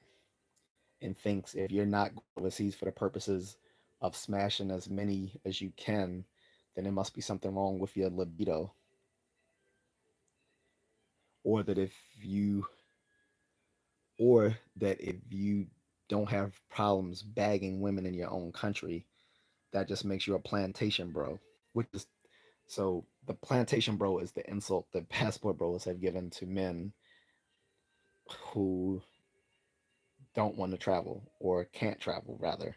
and thinks if you're not going overseas for the purposes of smashing as many as you can, then there must be something wrong with your libido. Or that if you or that if you don't have problems bagging women in your own country, that just makes you a plantation bro. Which is So the plantation bro is the insult that passport bros have given to men who don't want to travel, or can't travel rather.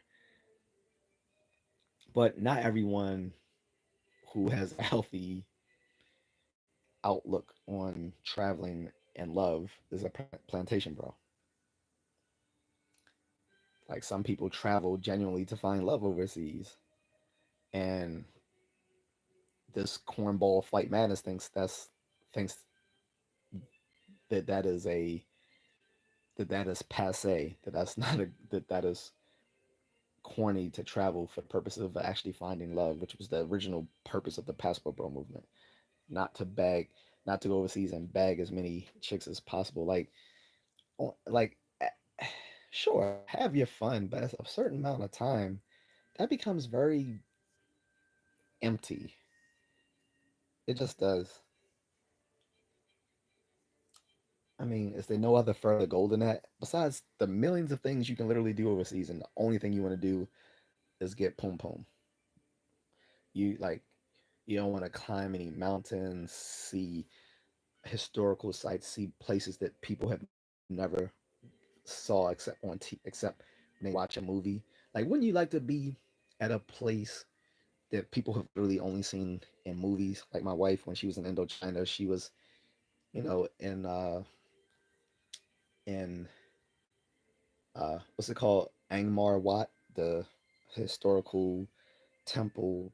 But not everyone who has a healthy outlook on traveling and love is a plantation bro. Like, some people travel genuinely to find love overseas, and this cornball Flight Madness thinks that that is passe, that's not a that is corny to travel for the purpose of actually finding love, which was the original purpose of the passport bro movement. Not to bag, not to go overseas and bag as many chicks as possible. Like, sure, have your fun, but at a certain amount of time, that becomes very empty. It just does. I mean, is there no other further goal than that? Besides the millions of things you can literally do overseas, and the only thing you want to do is get pum pum. You like, you don't want to climb any mountains, see historical sites, see places that people have never saw except when they watch a movie. Like, wouldn't you like to be at a place that people have literally only seen in movies? Like, my wife, when she was in Indochina, she was, in what's it called, Angmar Wat, the historical temple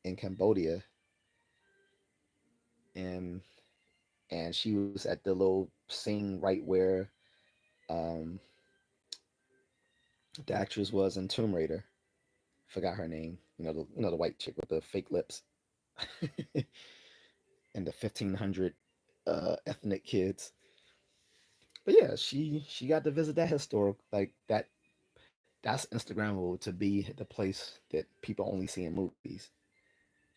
in Cambodia, and she was at the little scene right where um, the actress was in Tomb Raider. Forgot her name. The white chick with the fake lips, and the 1500 ethnic kids. But yeah, she got to visit that historic, like that. That's Instagrammable to be the place that people only see in movies.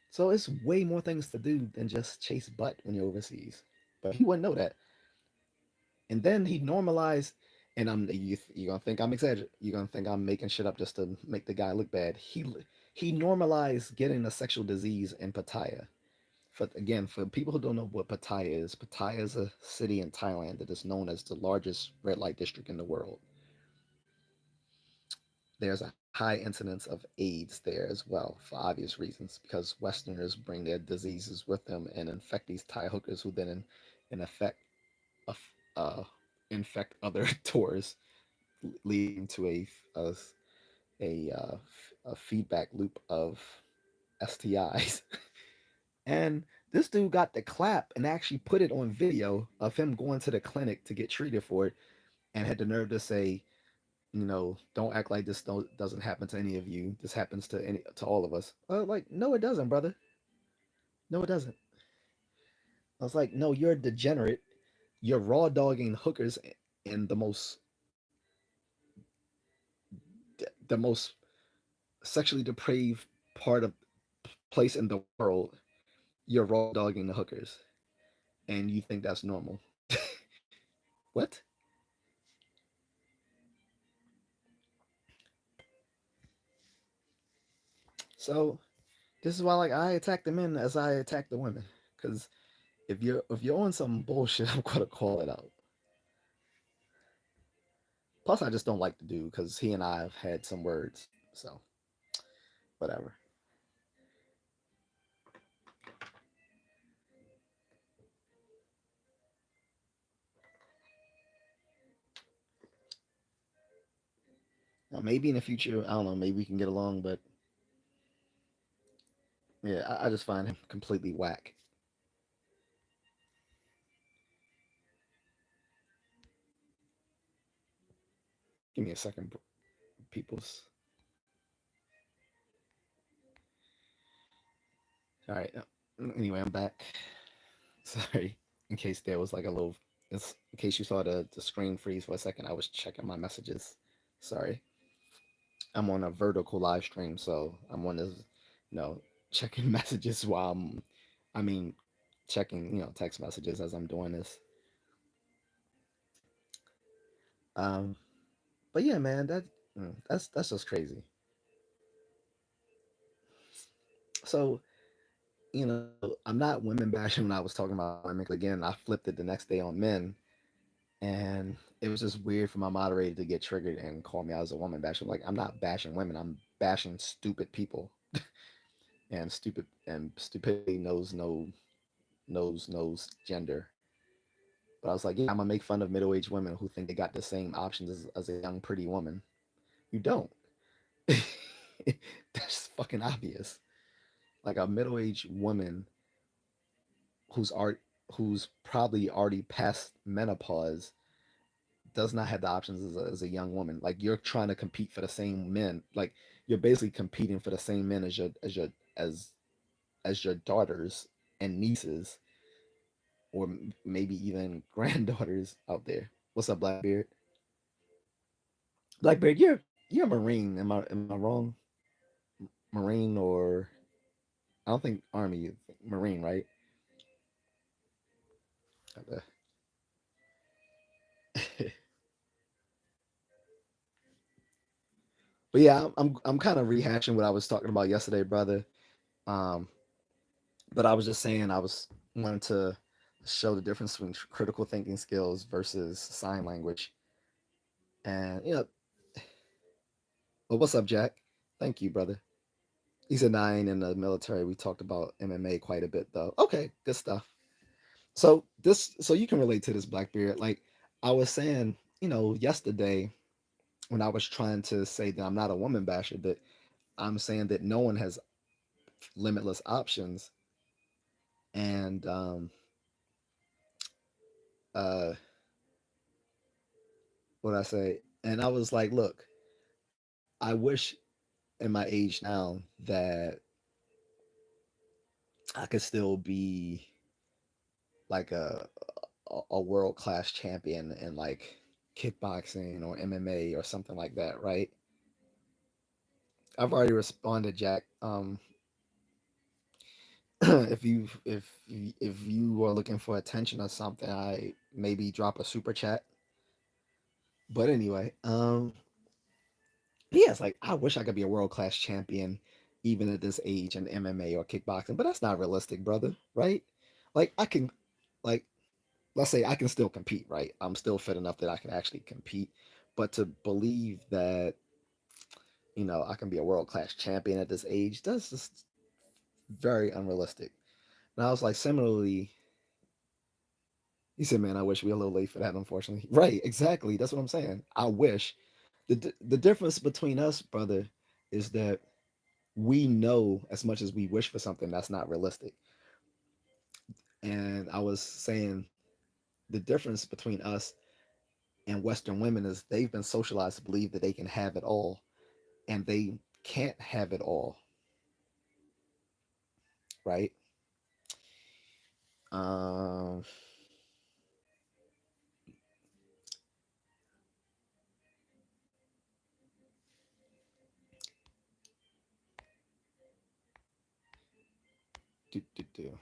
So it's way more things to do than just chase butt when you're overseas. But he wouldn't know that. And then he normalized, and you're gonna think I'm exaggerating. You're gonna think I'm making shit up just to make the guy look bad. he normalized getting a sexual disease in Pattaya. For again, for people who don't know what Pattaya is a city in Thailand that is known as the largest red light district in the world. There's a high incidence of AIDS there as well, for obvious reasons, because Westerners bring their diseases with them and infect these Thai hookers, who then in effect uh, infect other tourists, leading to a a feedback loop of STIs. And this dude got the clap and actually put it on video of him going to the clinic to get treated for it, and had the nerve to say, don't act like this doesn't happen to any of you. This happens to all of us. Like, no, it doesn't, brother. No, it doesn't. I was like, no, you're a degenerate. You're raw dogging hookers in the most sexually depraved part of place in the world. You're raw dogging the hookers, and you think that's normal. What? So this is why, like, I attack the men as I attack the women, because if you're on some bullshit, I'm gonna call it out. Plus, I just don't like the dude because he and I have had some words. So whatever. Now, maybe in the future, I don't know. Maybe we can get along, but yeah, I just find him completely whack. Give me a second, peoples. All right. Anyway, I'm back. Sorry, in case there was like a little. In case you saw the screen freeze for a second, I was checking my messages. Sorry. I'm on a vertical live stream, so I'm on this, checking messages while I mean, checking, text messages as I'm doing this. Um, but yeah, man, that's just crazy. So, I'm not women bashing when I was talking about women. 'Cause again, I flipped it the next day on men, and it was just weird for my moderator to get triggered and call me out as a woman basher. Like, I'm not bashing women. I'm bashing stupid people, and stupidity knows gender. But I was like, yeah, I'm gonna make fun of middle-aged women who think they got the same options as a young pretty woman. You don't. That's fucking obvious. Like, a middle-aged woman who's art who's probably already past menopause does not have the options as a young woman. Like, you're trying to compete for the same men. Like, you're basically competing for the same men as as your daughters and nieces, or maybe even granddaughters out there. What's up, Blackbeard? Blackbeard, you're a Marine. Am I wrong? Marine, or I don't think Army. Marine, right? But yeah, I'm kind of rehashing what I was talking about yesterday, brother. Um, but I was just saying I was wanting to show the difference between critical thinking skills versus sign language. And well, what's up, Jack? Thank you, brother. He's a nine in the military. We talked about MMA quite a bit, though. Okay, good stuff. So you can relate to this, Blackbeard. Like, I was saying, yesterday when I was trying to say that I'm not a woman basher, that I'm saying that no one has limitless options, and uh, what I say, and I was like, look, I wish in my age now that I could still be like a world class champion in like kickboxing or MMA or something like that, right? I've already responded, Jack. If you are looking for attention or something, I maybe drop a super chat. But anyway, yeah, it's like I wish I could be a world class champion even at this age in MMA or kickboxing. But that's not realistic, brother, right? Like I can, like let's say I can still compete, right? I'm still fit enough that I can actually compete. But to believe that, I can be a world class champion at this age, that's just very unrealistic. And I was like, similarly, he said, man, I wish we were a little late for that, unfortunately. Right, exactly. That's what I'm saying. I wish. The difference between us, brother, is that we know as much as we wish for something that's not realistic. And I was saying the difference between us and Western women is they've been socialized to believe that they can have it all, and they can't have it all, right? Um, do, do, do.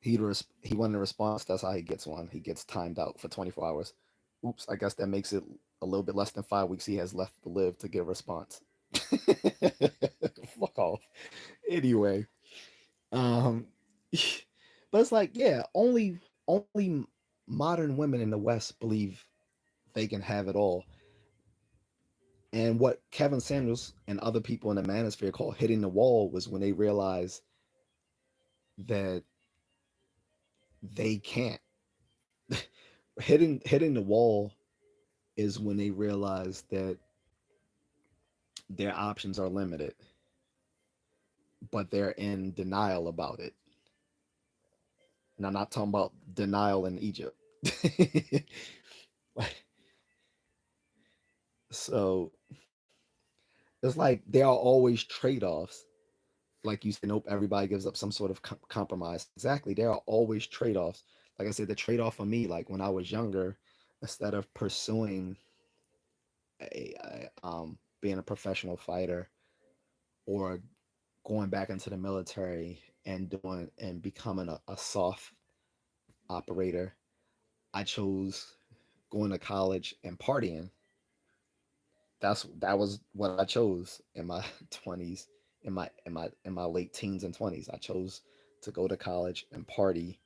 He wanted a response. That's how he gets one. He gets timed out for 24 hours. Oops, I guess that makes it a little bit less than 5 weeks he has left to live to get a response. Fuck off. Anyway, um, but it's like, yeah, only modern women in the West believe they can have it all. And what Kevin Samuels and other people in the manosphere call hitting the wall was when they realized that they can't. Hitting the wall is when they realize that their options are limited, but they're in denial about it. And I'm not talking about denial in Egypt. So it's like there are always trade offs. Like you said, nope, everybody gives up some sort of compromise. Exactly. There are always trade offs. Like I said, the trade off for me, like when I was younger, instead of pursuing being a professional fighter or going back into the military and doing and becoming a soft operator, I chose going to college and partying. That was what I chose in my 20s, in my late teens and 20s. I chose to go to college and party.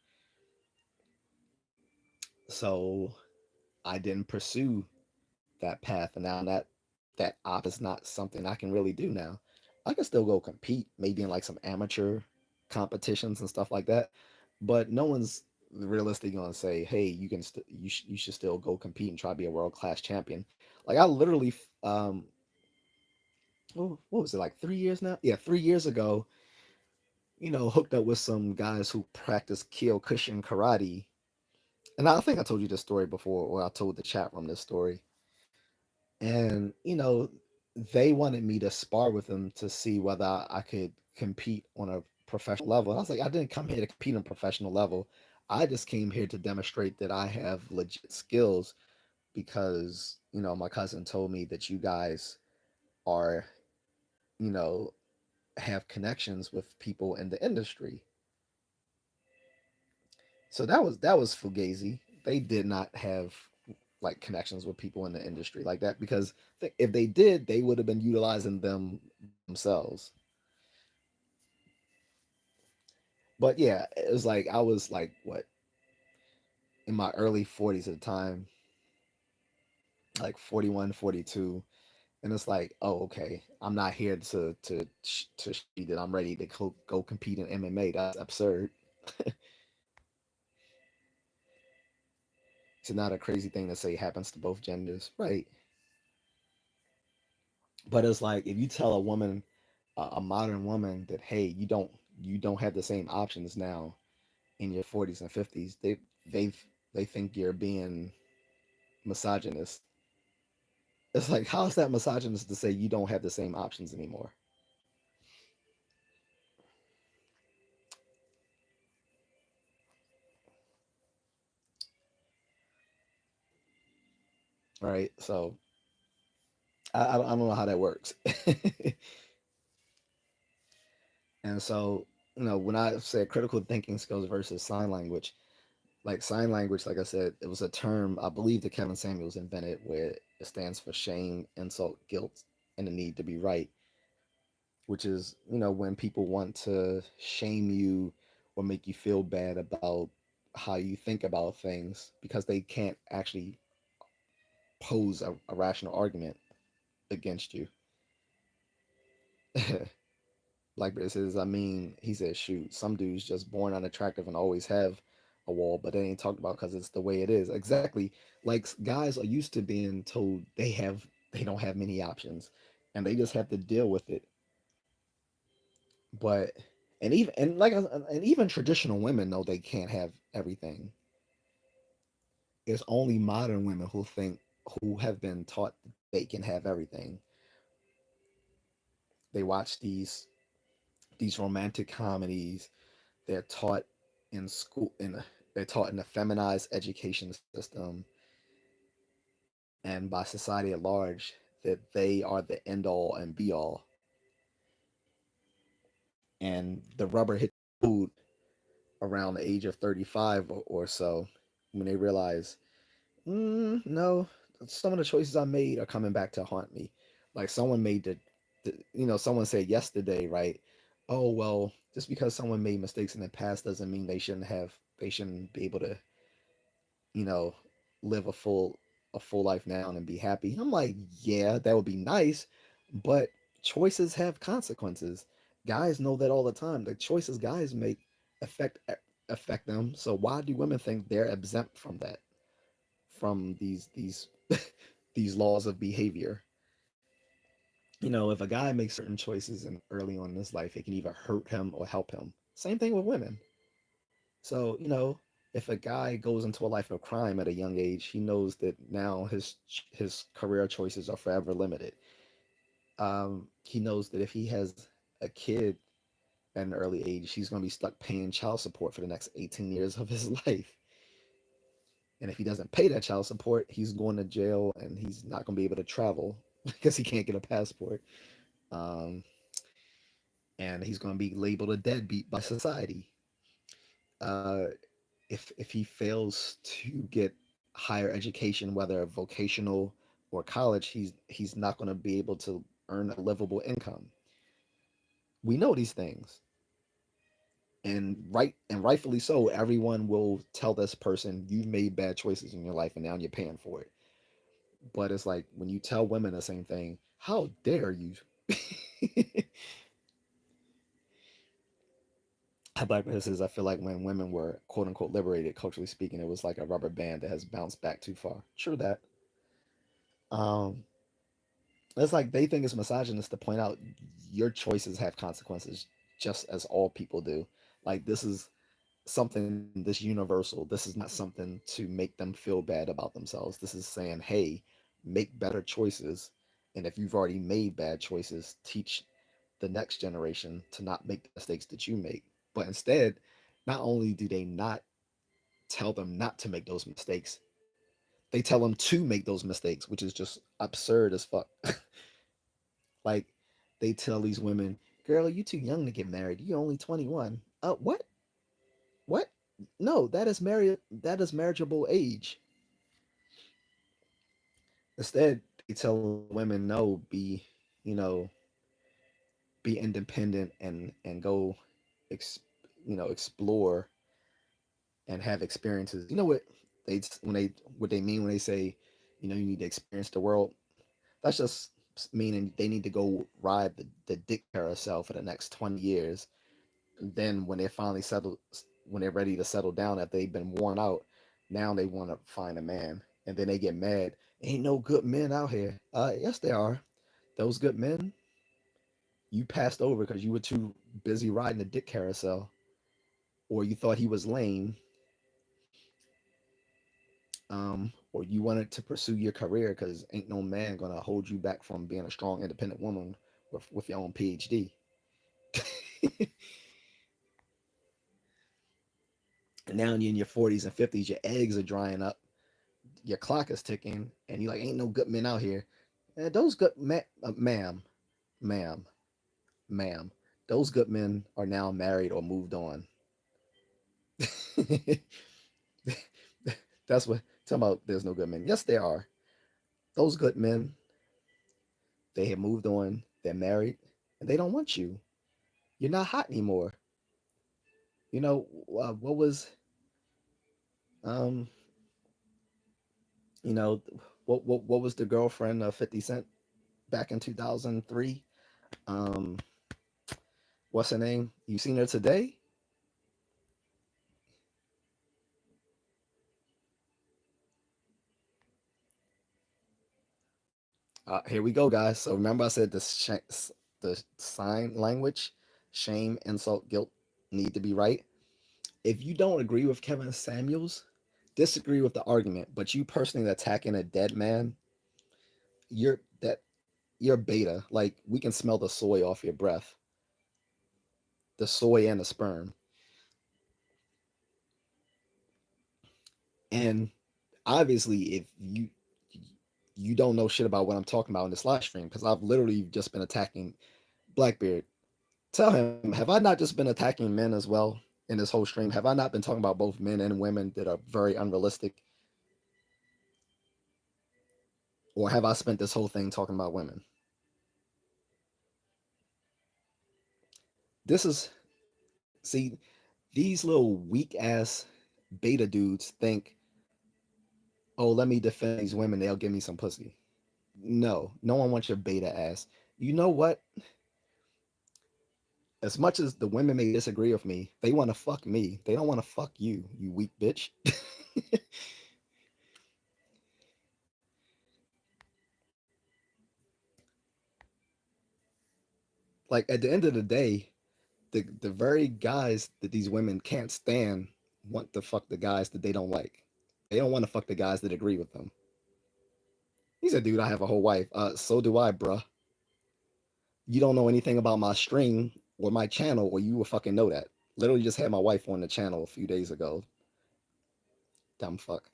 So I didn't pursue that path, and now that op is not something I can really do now. I can still go compete, maybe in like some amateur competitions and stuff like that, but no one's realistically going to say, "Hey, you should still go compete and try to be a world class champion." Like I literally, what was it, like 3 years now? Yeah, 3 years ago, hooked up with some guys who practice Kyokushin karate, and I think I told you this story before, or I told the chat room this story. And they wanted me to spar with them to see whether I could compete on a professional level. And I was like, I didn't come here to compete on a professional level. I just came here to demonstrate that I have legit skills because my cousin told me that you guys are you know have connections with people in the industry. So that was fugazi. They did not have like connections with people in the industry like that, because if they did, they would have been utilizing them themselves. But yeah, it was like I was like what, in my early 40s at the time, like 41, 42, and it's like, oh, okay, I'm not here to show you that I'm ready to go compete in MMA. That's absurd. It's not a crazy thing to say happens to both genders, right? But it's like if you tell a woman, a modern woman, that hey, you don't have the same options now in your 40s and 50s, they they think you're being misogynist. It's like, how is that misogynist to say you don't have the same options anymore? Right? So I don't know how that works. And so, when I said critical thinking skills versus sign language, like sign language, like I said, it was a term I believe that Kevin Samuels invented, where it stands for shame, insult, guilt, and the need to be right. which is, when people want to shame you or make you feel bad about how you think about things because they can't actually pose a rational argument against you. Blackbeard says, I mean, he said, shoot, some dudes just born unattractive and always have a wall, but they ain't talked about because it's the way it is. Exactly. Like guys are used to being told they don't have many options, and they just have to deal with it. But and even traditional women know they can't have everything. It's only modern women who have been taught that they can have everything. They watch these romantic comedies. They're taught in school in they're taught in a feminized education system and by society at large that they are the end all and be all. And the rubber hits the road around the age of 35 or so when they realize, no, some of the choices I made are coming back to haunt me. Like someone made someone said yesterday, right? Oh, well, just because someone made mistakes in the past doesn't mean they shouldn't be able to, you know, live a full life now and be happy. I'm like, yeah, that would be nice, but choices have consequences. Guys know that all the time. The choices guys make affect affect them. So why do women think they're exempt from that? From these these laws of behavior. If a guy makes certain choices and early on in his life, it can either hurt him or help him. Same thing with women. So, if a guy goes into a life of crime at a young age, he knows that now his career choices are forever limited. He knows that if he has a kid at an early age, he's going to be stuck paying child support for the next 18 years of his life. And if he doesn't pay that child support, he's going to jail and he's not going to be able to travel because he can't get a passport. Um, and he's going to be labeled a deadbeat by society. Uh, if he fails to get higher education, whether vocational or college, he's not going to be able to earn a livable income. We know these things, and rightfully so. Everyone will tell this person you've made bad choices in your life, and now you're paying for it. But it's like when you tell women the same thing, how dare you? Black says, I feel like when women were quote unquote liberated, culturally speaking, it was like a rubber band that has bounced back too far. True that. Um, it's like they think it's misogynist to point out your choices have consequences, just as all people do. Like this is something this universal. This is not something to make them feel bad about themselves. This is saying, hey, make better choices. And if you've already made bad choices, teach the next generation to not make the mistakes that you make. But instead, not only do they not tell them not to make those mistakes, they tell them to make those mistakes, which is just absurd as fuck. Like they tell these women, girl, you too young to get married. You're only 21. What? What? No, that is marriageable age. Instead, they tell women no, you know, be independent and go ex, explore and have experiences. You know what they mean when they say, you need to experience the world. That's just meaning they need to go ride the dick carousel for the next 20 years. Then when they're ready to settle down after they've been worn out, now they want to find a man. And then they get mad. Ain't no good men out here. Yes, there are. Those good men you passed over because you were too busy riding the dick carousel, or you thought he was lame, or you wanted to pursue your career because ain't no man gonna hold you back from being a strong, independent woman with your own PhD. And now you're in your 40s and 50s, your eggs are drying up, your clock is ticking, and you're like, ain't no good men out here. Those ma'am, ma'am, ma'am, those good men are now married or moved on. That's what talking about. There's no good men. Yes, there are. Those good men, they have moved on. They're married. and they don't want you. You're not hot anymore. You know what was um you know what was the girlfriend of 50 Cent back in 2003? Um, what's her name? You seen her today? Here we go, guys. So remember, I said the sign language, shame, insult, guilt need to be right. If you don't agree with Kevin Samuels, disagree with the argument, but you personally attacking a dead man, you're that you're beta. Like we can smell the soy off your breath, the soy and the sperm, and obviously if you don't know shit about what I'm talking about in this live stream because I've literally just been attacking Blackbeard. Tell him, have I not just been attacking men as well in this whole stream? Have I not been talking about both men and women that are very unrealistic? Or have I spent this whole thing talking about women? This is, see, these little weak ass beta dudes think, oh, let me defend these women, they'll give me some pussy. No, no one wants your beta ass. You know what? As much as the women may disagree with me, they want to fuck me. They don't want to fuck you, you weak bitch. Like at the end of the day, the very guys that these women can't stand want to fuck the guys that they don't like. They don't want to fuck the guys that agree with them. He said, dude, I have a whole wife. So do I, bruh. You don't know anything about my stream or my channel, or you would fucking know that. Literally just had my wife on the channel a few days ago. Dumb fuck.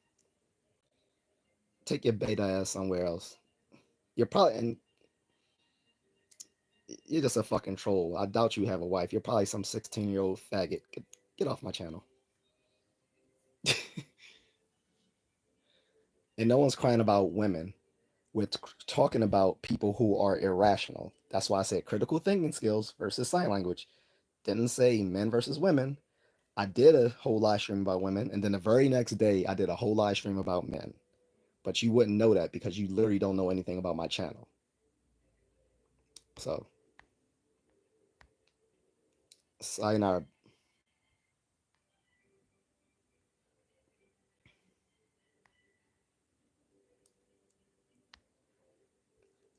Take your beta ass somewhere else. You're probably and you're just a fucking troll. I doubt you have a wife. You're probably some 16-year-old faggot. Get off my channel. And no one's crying about women. We're talking about people who are irrational. That's why I said critical thinking skills versus sign language. Didn't say men versus women. I did a whole live stream about women, and then the very next day I did a whole live stream about men. But you wouldn't know that because you literally don't know anything about my channel. So, sayonara.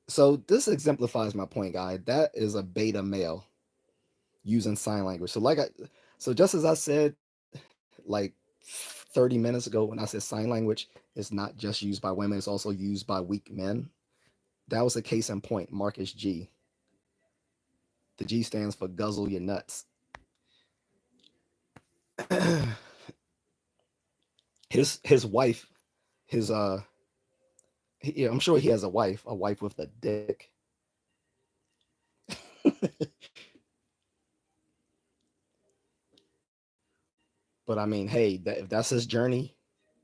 So this exemplifies my point, guy. That is a beta male using sign language. So just as I said, like 30 minutes ago when I said sign language is not just used by women, it's also used by weak men. That was a case in point. Marcus G. The G stands for guzzle your nuts. His wife, his yeah, I'm sure he has a wife with a dick. But I mean, hey, if that's his journey,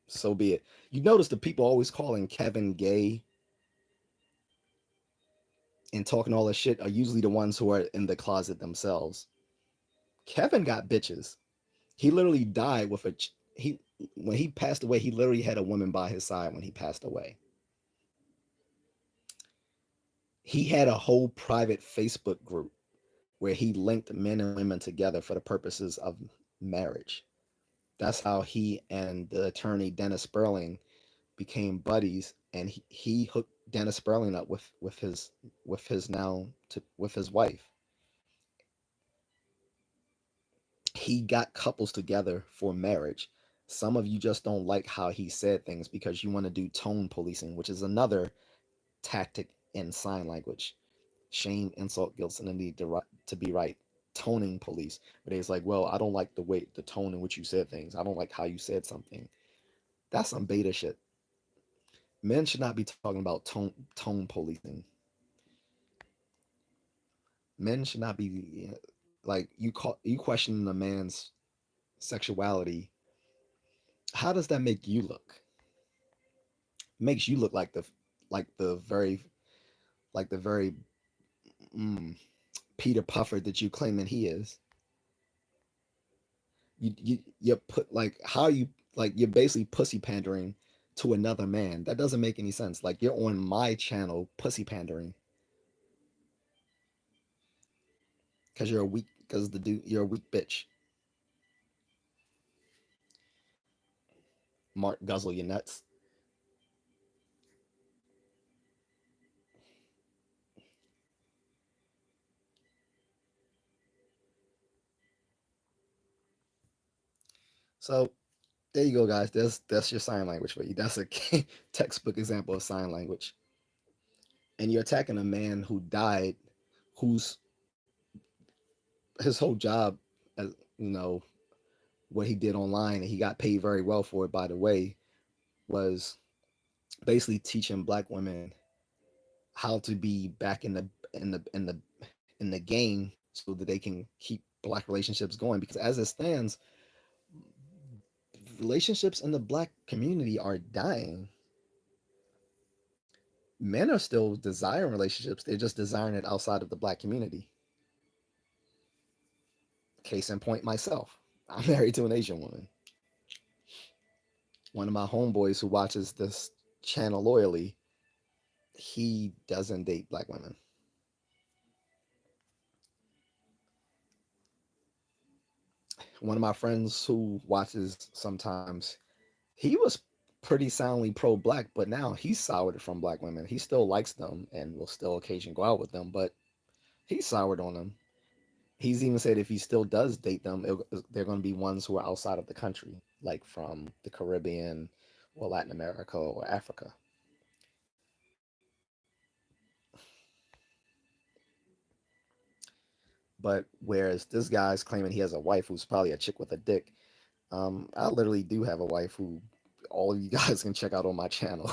so be it. You notice the people always calling Kevin gay and talking all this shit are usually the ones who are in the closet themselves. Kevin got bitches. He literally died with a he when he passed away. He literally had a woman by his side when he passed away. He had a whole private Facebook group where he linked men and women together for the purposes of marriage. That's how he and the attorney Dennis Sperling became buddies, and he hooked Dennis Sperling up with his now to, with his wife. He got couples together for marriage. Some of you just don't like how he said things because you want to do tone policing, which is another tactic in sign language. Shame, insult, guilt, and the need to be right. Toning police. But it's like, well, I don't like the tone in which you said things. I don't like how you said something. That's some beta shit. Men should not be talking about tone policing. Men should not be like you questioning a man's sexuality. How does that make you look? Makes you look like the very like the very mm, Peter Puffer that you claiming he is. You put like how you like you're basically pussy pandering to another man. That doesn't make any sense. Like you're on my channel pussy pandering because you're a weak because the dude you're a weak bitch. Mark guzzle your nuts. So there you go, guys. That's your sign language for you. That's a textbook example of sign language. And you're attacking a man who died, whose his whole job, as you know, what he did online, and he got paid very well for it. By the way, was basically teaching black women how to be back in the game so that they can keep black relationships going. Because as it stands, relationships in the black community are dying. Men are still desiring relationships. They're just desiring it outside of the black community. Case in point, myself. I'm married to an Asian woman. One of my homeboys who watches this channel loyally, he doesn't date black women. One of my friends who watches sometimes, he was pretty soundly pro black, but now he's soured from black women. He still likes them and will still occasionally go out with them, but he's soured on them. He's even said if he still does date them, they're going to be ones who are outside of the country, like from the Caribbean or Latin America or Africa. But whereas this guy's claiming he has a wife who's probably a chick with a dick, I literally do have a wife who all of you guys can check out on my channel.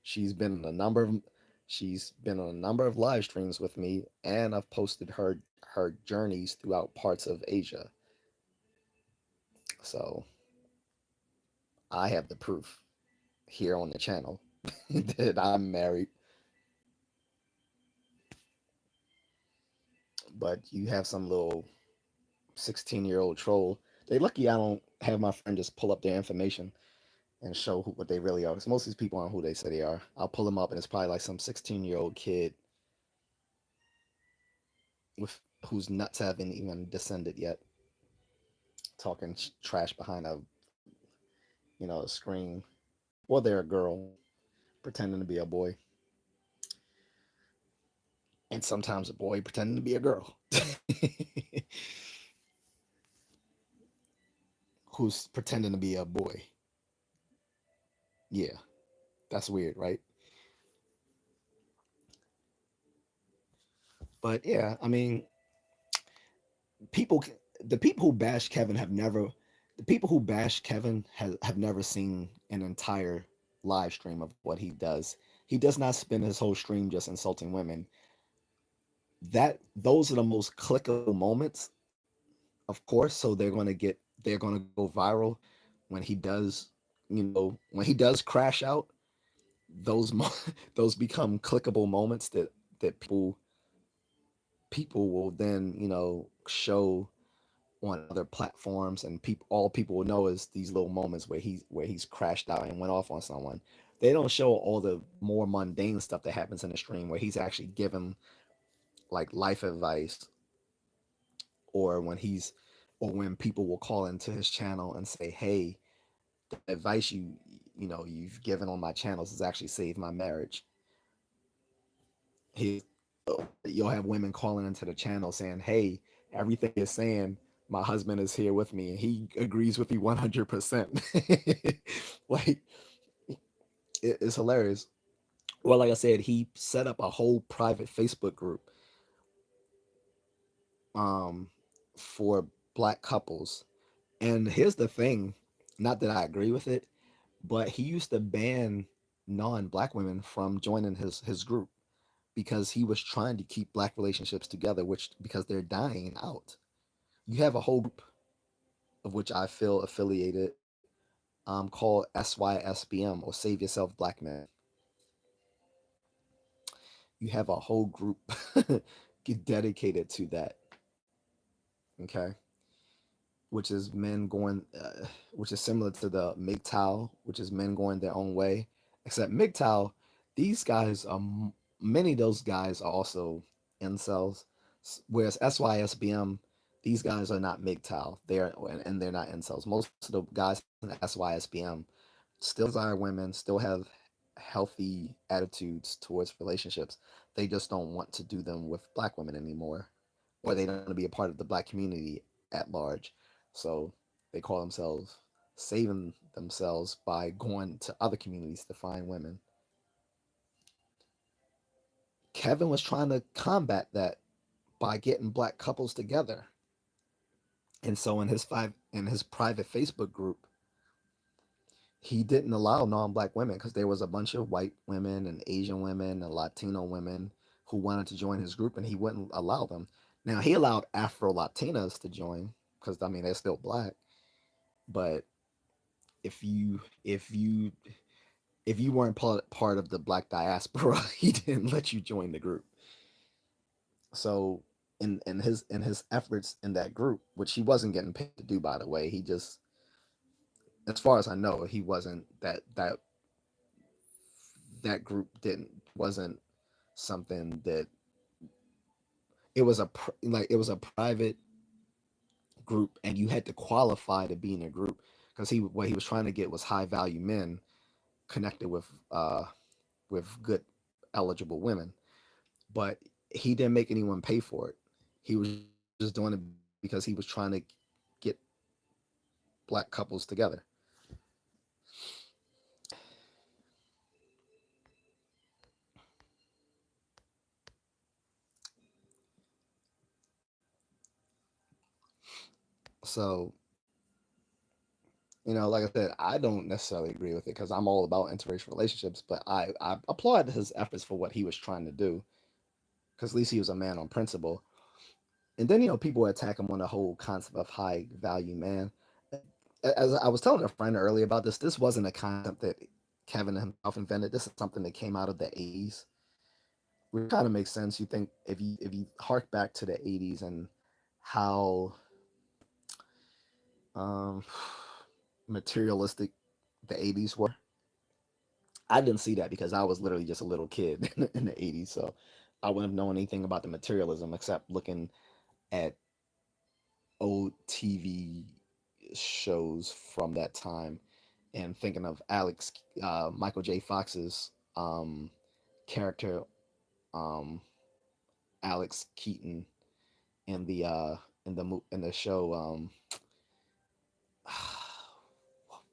she's been in a number of she's been on a number of live streams with me, and I've posted her journeys throughout parts of Asia. So I have the proof here on the channel that I'm married. But you have some little 16-year-old troll. They lucky I don't have my friend just pull up their information and show what they really are. Because most of these people aren't who they say they are. I'll pull them up, and it's probably like some 16-year-old kid with whose nuts haven't even descended yet, talking trash behind a screen. Or they're a girl pretending to be a boy, and sometimes a boy pretending to be a girl, who's pretending to be a boy. Yeah, that's weird, right? But yeah, I mean, people, the people who bash Kevin have never, the people who bash Kevin have never seen an entire live stream of what he does. He does not spend his whole stream just insulting women. Those are the most clickable moments, of course. So they're gonna go viral when he does, when he does crash out. Those those become clickable moments that people will then show on other platforms, and all people will know is these little moments where he's crashed out and went off on someone. They don't show all the more mundane stuff that happens in the stream where he's actually given like life advice, or when people will call into his channel and say, hey, the advice you've given on my channels has actually saved my marriage. he you'll have women calling into the channel saying, hey, everything you're saying, my husband is here with me and he agrees with you 100%. Like, it's hilarious. Well, like I said, he set up a whole private Facebook group um for black couples. And here's the thing, not that I agree with it, but he used to ban non-black women from joining his group because he was trying to keep black relationships together, which because they're dying out. You have a whole group of which I feel affiliated, called SYSBM, or Save Yourself Black Men. You have a whole group dedicated to that. Okay, which is men going, which is similar to the MGTOW, which is men going their own way. Except MGTOW, these guys are many of those guys are also incels, whereas SYSBM, these guys are not MGTOW. And they're not incels. Most of the guys in SYSBM still desire women, still have healthy attitudes towards relationships. They just don't want to do them with black women anymore, or they don't want to be a part of the black community at large. So they call themselves saving themselves by going to other communities to find women. Kevin was trying to combat that by getting black couples together. And so in his private Facebook group, he didn't allow non-black women because there was a bunch of white women and Asian women and Latino women who wanted to join his group, and he wouldn't allow them. Now he allowed Afro Latinas to join because I mean they're still black, but if you if you weren't part of the black diaspora, he didn't let you join the group. So in his efforts in that group, which he wasn't getting paid to do, by the way, he just, as far as I know, he wasn't that group didn't wasn't something that it was like it was a private group, and you had to qualify to be in a group because he what he was trying to get was high value men connected with good eligible women, but he didn't make anyone pay for it. He was just doing it because he was trying to get black couples together. So, like I said, I don't necessarily agree with it because I'm all about interracial relationships, but I applaud his efforts for what he was trying to do because at least he was a man on principle. And then, people attack him on the whole concept of high value man. As I was telling a friend earlier about this wasn't a concept that Kevin himself invented. This is something that came out of the 80s, which kind of makes sense. You think if you hark back to the 80s and how um, materialistic the 80s were. I didn't see that because I was literally just a little kid in the 80s. So I wouldn't have known anything about the materialism except looking at old TV shows from that time and thinking of Michael J. Fox's character, um, Alex Keaton, in the show.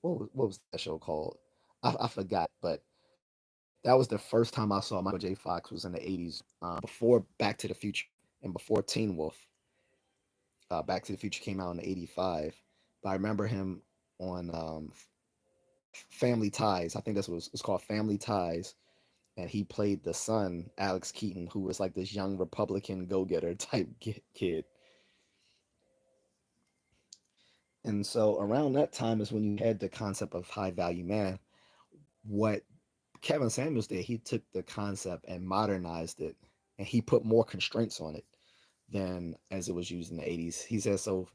What was that show called? I forgot, but that was the first time I saw Michael J. Fox was in the 80s, before Back to the Future and before Teen Wolf. Back to the Future came out in '85, but I remember him on Family Ties. I think this was it's called Family Ties, and he played the son, Alex Keaton, who was like this young Republican go-getter type kid. And so around that time is when you had the concept of high value man. What Kevin Samuels did, he took the concept and modernized it, and he put more constraints on it than as it was used in the 80s. He said so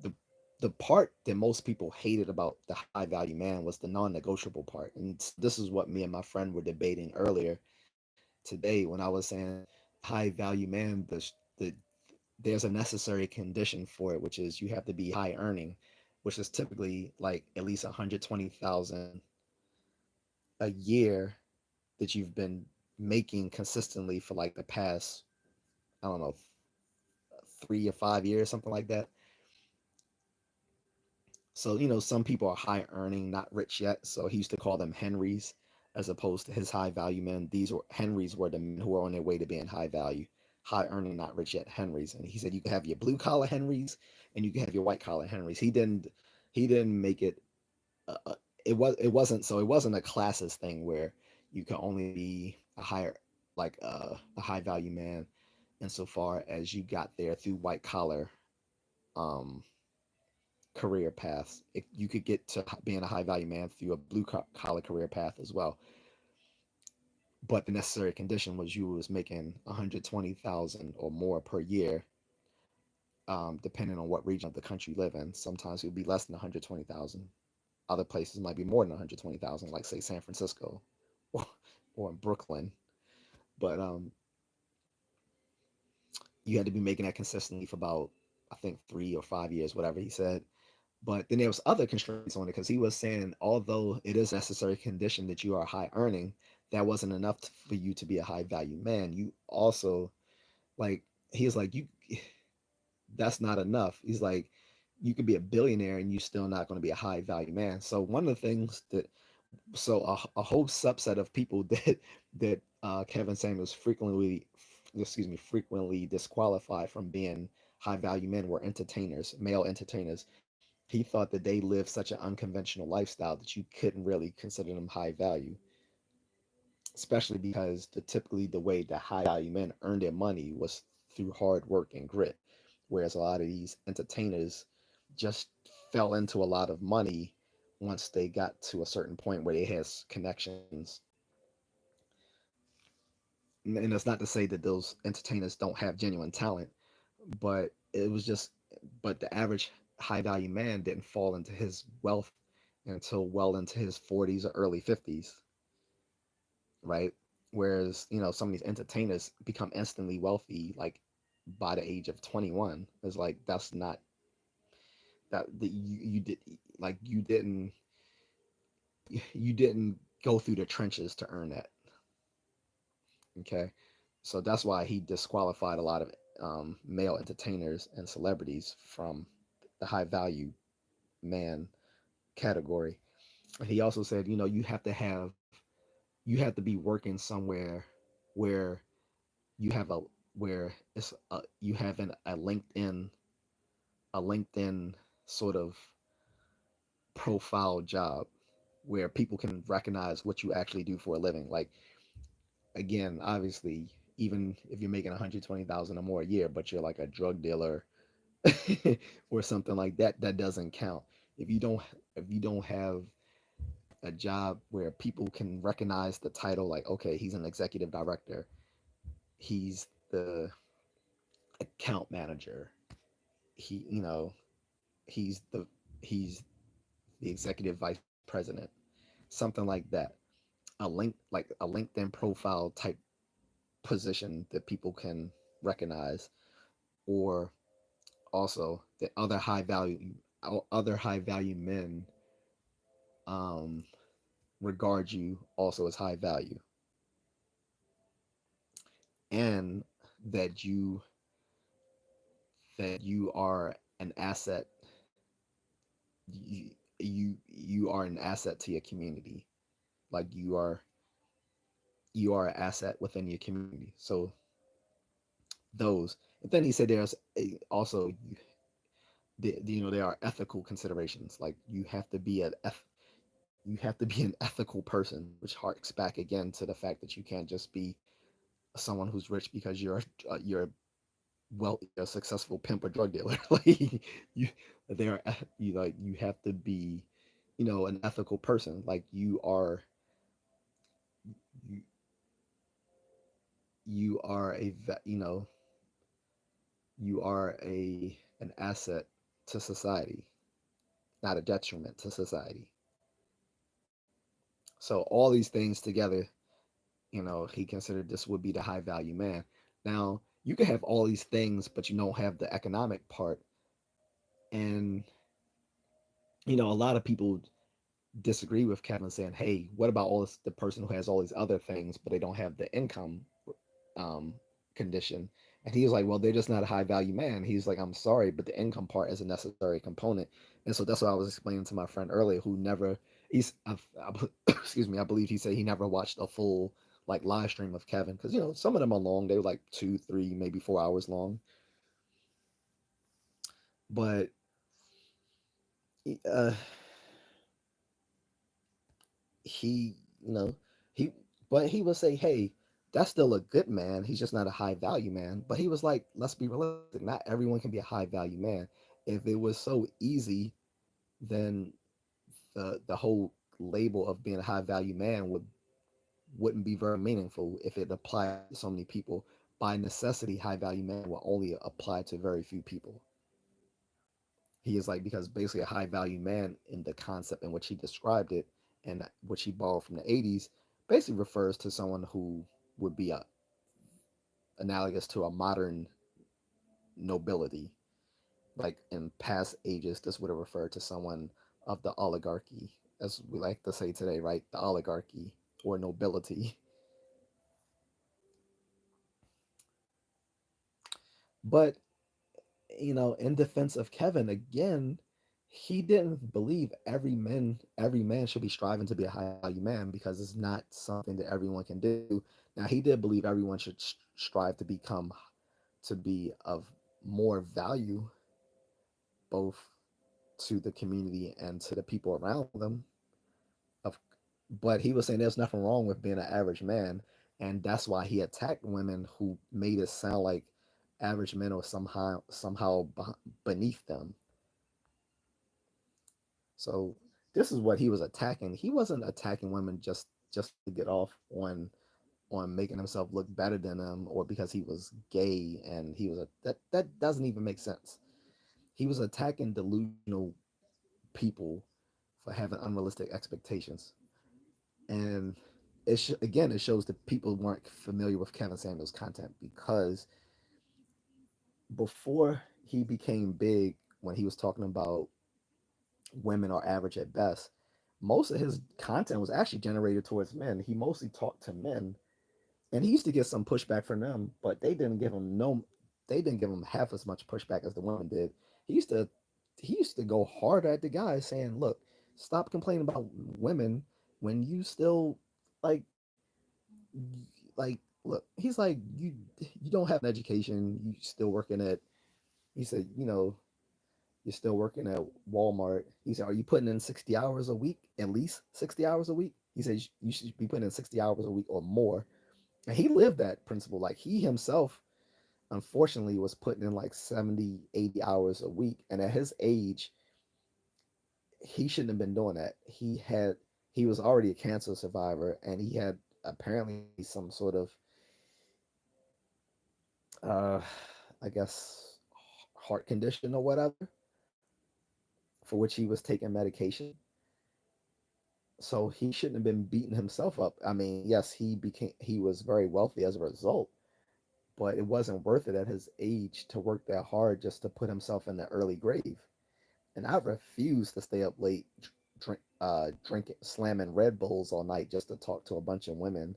the the part that most people hated about the high value man was the non-negotiable part. And this is what me and my friend were debating earlier today when I was saying high value man, the there's a necessary condition for it, which is you have to be high earning, which is typically like at least 120,000 a year that you've been making consistently for like the past, I don't know, 3 or 5 years, something like that. So, some people are high earning, not rich yet. So he used to call them Henrys as opposed to his high value men. These were Henrys were the men who were on their way to being high value, high earning, not rich yet Henrys. And he said you can have your blue collar Henrys and you can have your white collar Henrys. He didn't make it it wasn't a classes thing where you can only be a higher like a high value man insofar as you got there through white collar um career paths. You could get to being a high value man through a blue collar career path as well. but the necessary condition was you was making 120,000 or more per year, depending on what region of the country you live in. Sometimes it would be less than 120,000. Other places might be more than 120,000, like say San Francisco or, or in Brooklyn. But you had to be making that consistently for about, I think, 3 or 5 years, whatever he said. But then there was other constraints on it because he was saying, although it is a necessary condition that you are high earning, that wasn't enough for you to be a high value man. You also like he was like you that's not enough. He's like you could be a billionaire and you're still not going to be a high value man. So one of the things that a whole subset of people that Kevin Samuels frequently disqualified from being high value men were entertainers, male entertainers. He thought that they lived such an unconventional lifestyle that you couldn't really consider them high value, especially because typically the way that high value men earned their money was through hard work and grit, whereas a lot of these entertainers just fell into a lot of money once they got to a certain point where they had connections. And it's not to say that those entertainers don't have genuine talent, but it was just, but the average high value man didn't fall into his wealth until well into his 40s or early 50s, right? Whereas, some of these entertainers become instantly wealthy like by the age of 21. It's like that's not that you did like you didn't go through the trenches to earn that. Okay, so that's why he disqualified a lot of male entertainers and celebrities from the high value man category. He also said, you have to be working somewhere where you have a where you have a LinkedIn sort of profile job where people can recognize what you actually do for a living. Like again, obviously, even if you're making 120,000 or more a year, but you're like a drug dealer or something like that, that doesn't count. If you don't if you don't have a job where people can recognize the title, like okay, he's an executive director, he's the account manager, he he's the he's the executive vice president, something like that. A LinkedIn profile type position that people can recognize, or also that other high value men um, regard you also as high value, and that you are an asset. You are an asset to your community. Like you are an asset within your community. So those. And then he said also there are ethical considerations. Like you have to be an ethical person, which harks back again to the fact that you can't just be someone who's rich because you're you're a successful pimp or drug dealer. Like you, there are you have to be, an ethical person. Like you, you are you are an asset to society, not a detriment to society. So all these things together, he considered this would be the high value man. Now, you can have all these things, but you don't have the economic part. And, a lot of people disagree with Kevin saying, hey, what about the person who has all these other things, but they don't have the income um, condition? And he was like, well, they're just not a high value man. He's like, I'm sorry, but the income part is a necessary component. And so that's what I was explaining to my friend earlier, who never, excuse me, I believe he said he never watched a full like live stream of Kevin because some of them are long. They were like 2, 3, maybe 4 hours long. But uh, he, he, but he would say, hey, that's still a good man. He's just not a high value man. But he was like, let's be realistic. Not everyone can be a high value man. If it was so easy, then the whole label of being a high value man wouldn't be very meaningful if it applied to so many people. By necessity, high value man will only apply to very few people. He is like, because basically a high value man in the concept in which he described it and which he borrowed from the 80s basically refers to someone who would be analogous to a modern nobility. Like in past ages, this would have referred to someone of the oligarchy, as we like to say today, right? The oligarchy or nobility. But, in defense of Kevin, again, he didn't believe every man should be striving to be a high value man because it's not something that everyone can do. Now he did believe everyone should strive to be of more value both to the community and to the people around them. Of, but he was saying there's nothing wrong with being an average man, and that's why he attacked women who made it sound like average men were somehow beneath them. So this is what he was attacking. He wasn't attacking women just to get off on making himself look better than them or because he was gay and he was that doesn't even make sense. He was attacking delusional people for having unrealistic expectations. And again, it shows that people weren't familiar with Kevin Samuels' content because before he became big, when he was talking about women are average at best, most of his content was actually generated towards men. He mostly talked to men, and he used to get some pushback from them, but they didn't give him half as much pushback as the women did. He used to he used to go hard at the guys, saying, "Look, stop complaining about women when you still like like look." He's like, you don't have an education, you still working at. He said, you're still working at Walmart. He said, are you putting in 60 hours a week? At least 60 hours a week? He said, you should be putting in 60 hours a week or more. And he lived that principle. Like he himself, unfortunately, was putting in like 70, 80 hours a week. And at his age, he shouldn't have been doing that. He was already a cancer survivor and he had apparently some sort of, uh, I guess, heart condition or whatever, for which he was taking medication. So he shouldn't have been beating himself up. I mean, yes, he was very wealthy as a result, but it wasn't worth it at his age to work that hard just to put himself in the early grave. And I refuse to stay up late drinking slamming Red Bulls all night just to talk to a bunch of women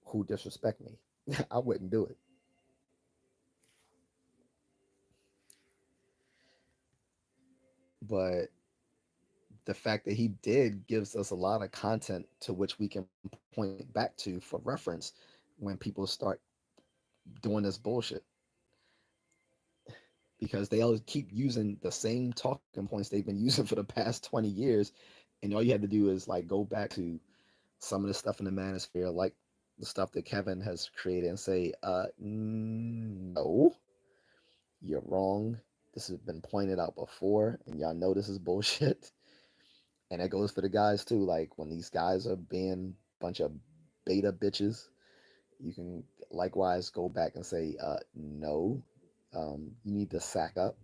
who disrespect me. I wouldn't do it. But the fact that he did gives us a lot of content to which we can point back to for reference when people start doing this bullshit, because they always keep using the same talking points they've been using for the past 20 years. And all you have to do is like go back to some of the stuff in the manosphere, like the stuff that Kevin has created, and say, no, you're wrong. This has been pointed out before, and y'all know this is bullshit. And that goes for the guys too. Like when these guys are being a bunch of beta bitches, you can likewise go back and say, no, you need to sack up.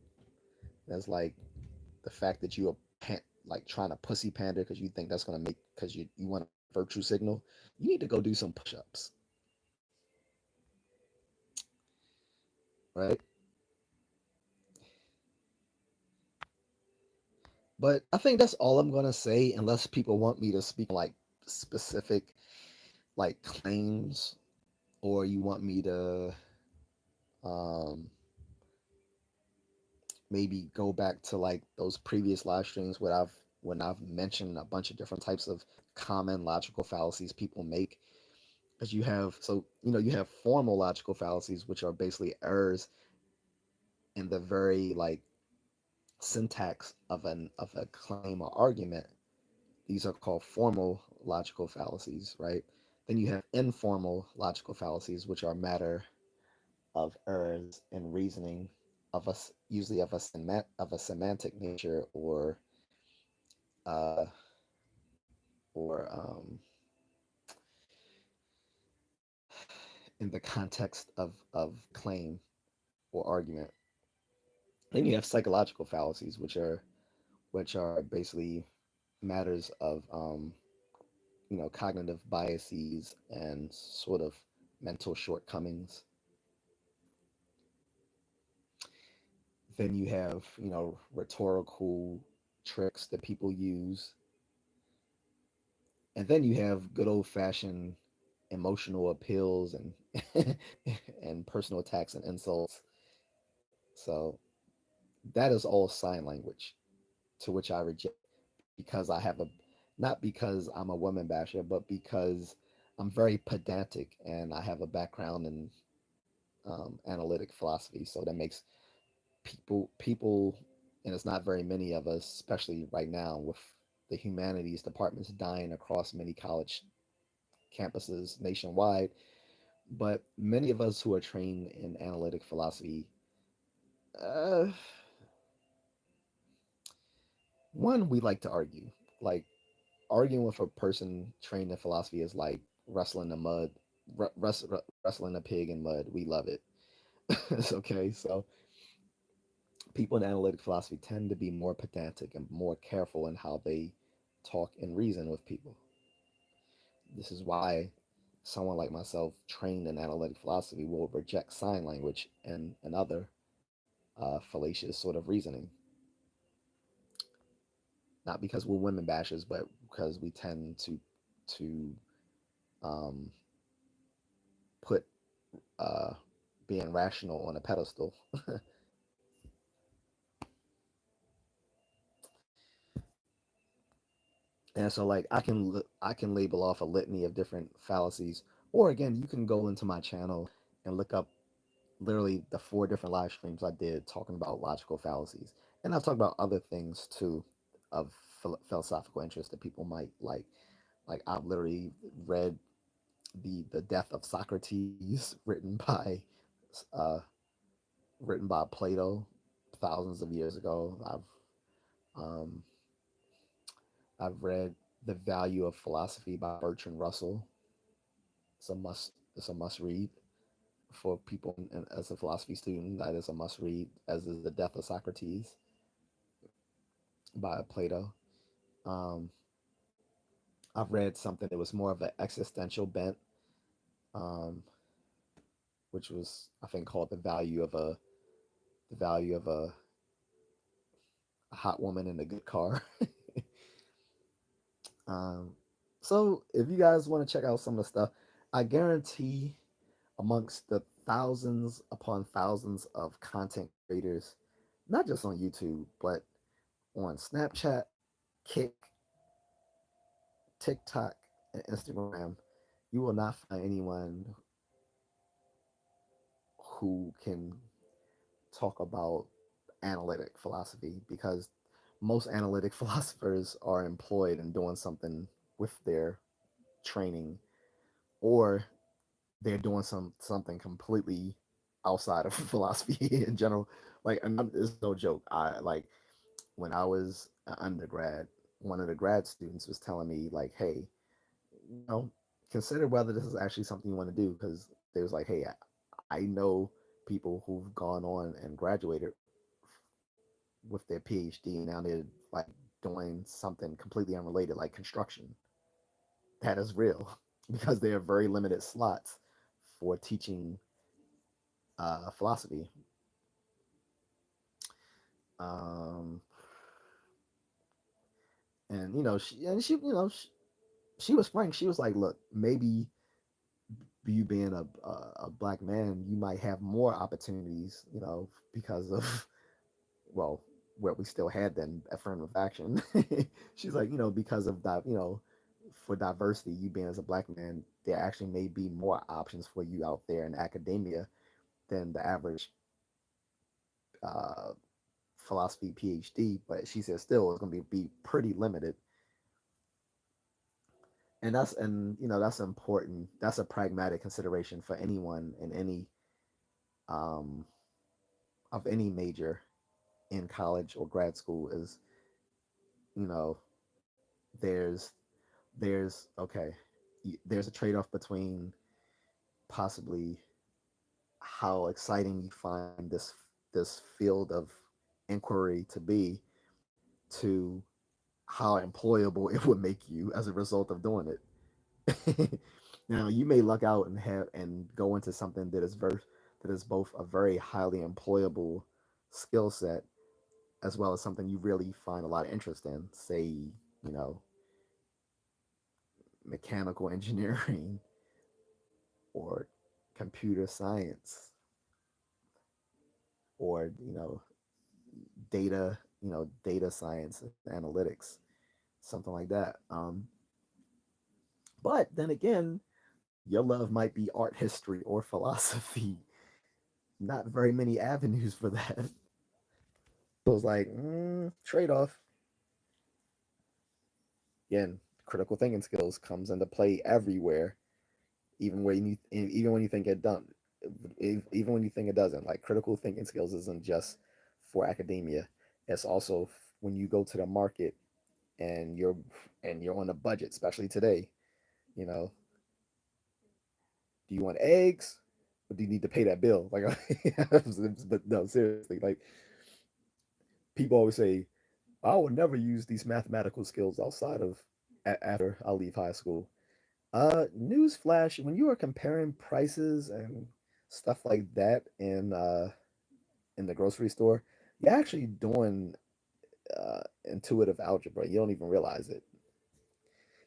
That's like the fact that you are like trying to pussy pander because you think that's gonna make because you want a virtue signal. You need to go do some push-ups, right? But I think that's all I'm gonna say, unless people want me to speak like specific like claims, or you want me to um maybe go back to like those previous live streams where I've mentioned a bunch of different types of common logical fallacies people make. As you have formal logical fallacies, which are basically errors in the very like syntax of a claim or argument. These are called formal logical fallacies, right? Then you have informal logical fallacies, which are matter of errors in reasoning of us, usually of a semantic nature, uh, or in the context of claim or argument. Then you have psychological fallacies, which are basically matters of cognitive biases and sort of mental shortcomings. Then you have rhetorical tricks that people use, and then you have good old fashioned emotional appeals and and personal attacks and insults. So that is all sign language, to which I reject because I have a not because I'm a woman basher, but because I'm very pedantic and I have a background in analytic philosophy. So that makes people, and it's not very many of us, especially right now with the humanities departments dying across many college campuses nationwide. But many of us who are trained in analytic philosophy, uh, one, we like to argue. Like arguing with a person trained in philosophy is like wrestling the mud, wrestling a pig in mud. We love it. It's okay. So people in analytic philosophy tend to be more pedantic and more careful in how they talk and reason with people. This is why someone like myself, trained in analytic philosophy, will reject sign language and other fallacious sort of reasoning. Not because we're women bashers, but because we tend to um, put uh, being rational on a pedestal. And so like I can label off a litany of different fallacies, or again you can go into my channel and look up literally the 4 different live streams I did talking about logical fallacies, and I've talked about other things too of philosophical interest that people might like. Like I've literally read the death of Socrates uh, written by Plato thousands of years ago. Um, I've read The Value of Philosophy by Bertrand Russell. It's a must read for people, and as a philosophy student, that is a must read. As is The Death of Socrates by Plato. Um, I've read something that was more of an existential bent, um, which was I think called the value of a hot woman in a good car. um, so if you guys want to check out some of the stuff, I guarantee amongst the thousands upon thousands of content creators, not just on YouTube, but on Snapchat, Kick, TikTok, and Instagram, you will not find anyone who can talk about analytic philosophy because most analytic philosophers are employed in doing something with their training, or they're doing something completely outside of philosophy in general. Like, and it's no joke. I like when I was an undergrad, one of the grad students was telling me like, "Hey, you know, consider whether this is actually something you want to do." Because they was like, "Hey, I know people who've gone on and graduated with their PhD, and now they're like doing something completely unrelated, like construction. That is real because there are very limited slots for teaching philosophy." Um, and she was frank. She was like, "Look, maybe you being a black man, you might have more opportunities, because of well, where we still had then affirmative action." She's like, because of that, for diversity, you being as a black man, there actually may be more options for you out there in academia than the average uh, philosophy PhD. But she said still it's going to be pretty limited, and that's important. That's a pragmatic consideration for anyone in any um, of any major in college or grad school is you know there's there's okay there's a trade-off between possibly how exciting you find this field of inquiry to be, to how employable it would make you as a result of doing it. Now you may luck out and have and go into something that is both a very highly employable skill set as well as something you really find a lot of interest in. Say, mechanical engineering or computer science or data science and analytics, something like that. But then again, your love might be art history or philosophy. Not very many avenues for that. So it's like trade off. Again, critical thinking skills comes into play everywhere, even when you think it don't, even when you think it doesn't. Like critical thinking skills isn't just for academia. It's also when you go to the market and you're on a budget, especially today. You know, do you want eggs or do you need to pay that bill? Like, but no, seriously, like people always say, I will never use these mathematical skills outside of after I leave high school. Newsflash: when you are comparing prices and stuff like that in the grocery store, you're actually doing intuitive algebra. You don't even realize it.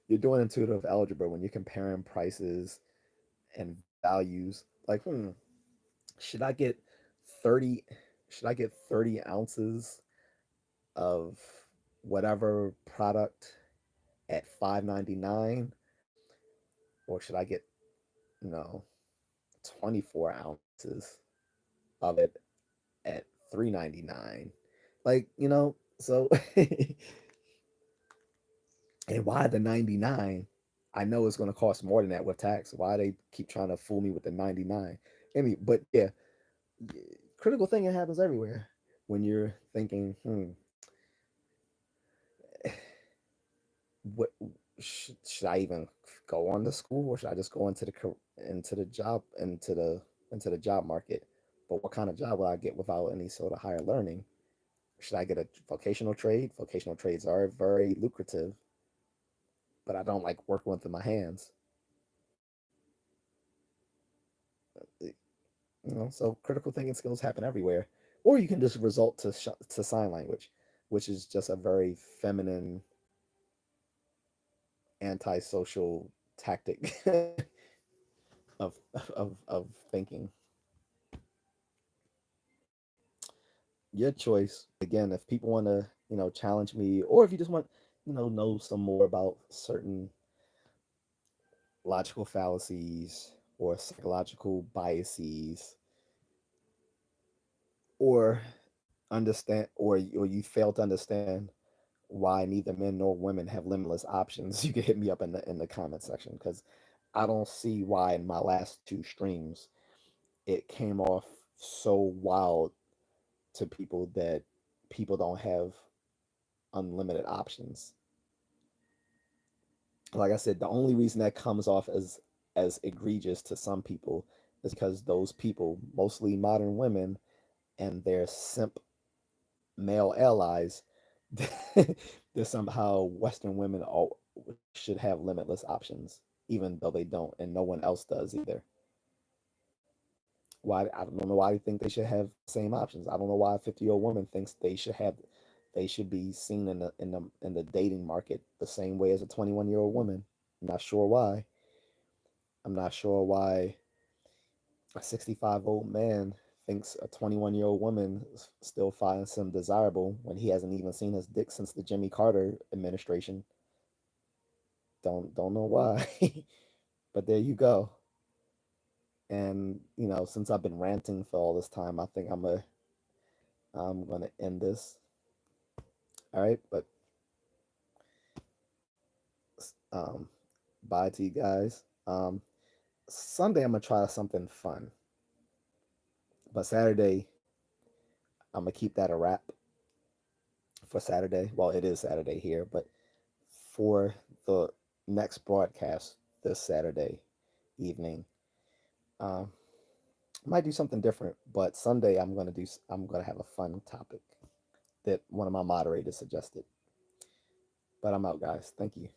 You're doing intuitive algebra when you're comparing prices and values. Like, should I get 30? Should I get 30 ounces of whatever product at 5.99, or should I get you know 24 ounces of it at 3.99? Like, so and why the 99? I know it's going to cost more than that with tax. Why they keep trying to fool me with the 99? But yeah, critical thinking happens everywhere. When you're thinking, what should I even go on to school, or should I just go into the job into the job market? But what kind of job will I get without any sort of higher learning? Should I get a vocational trade? Vocational trades are very lucrative, but I don't like working with my hands. So critical thinking skills happen everywhere. Or you can just resort to sign language, which is just a very feminine, antisocial tactic of, of thinking. Your choice. Again, if people want to, challenge me, or if you just want, know some more about certain logical fallacies or psychological biases, or or you fail to understand why neither men nor women have limitless options, you can hit me up in the comment section, because I don't see why in my last two streams it came off so wild to people that people don't have unlimited options. Like I said, the only reason that comes off as egregious to some people is because those people, mostly modern women and their simp male allies, that somehow Western women all should have limitless options, even though they don't, and no one else does either. Why? I don't know why they think they should have the same options. I don't know why a 50-year-old woman thinks they should be seen in the dating market the same way as a 21-year-old woman. I'm not sure why. I'm not sure why a 65-old man thinks a 21-year-old woman still finds him desirable when he hasn't even seen his dick since the Jimmy Carter administration. Don't know why. But there you go. And since I've been ranting for all this time, I think I'm gonna end this. All right, but um, bye to you guys. Sunday I'm gonna try something fun, but Saturday I'm gonna keep that a wrap for Saturday. Well, it is Saturday here, but for the next broadcast this Saturday evening, Uh, might do something different, but Sunday I'm gonna have a fun topic that one of my moderators suggested. But I'm out, guys. Thank you.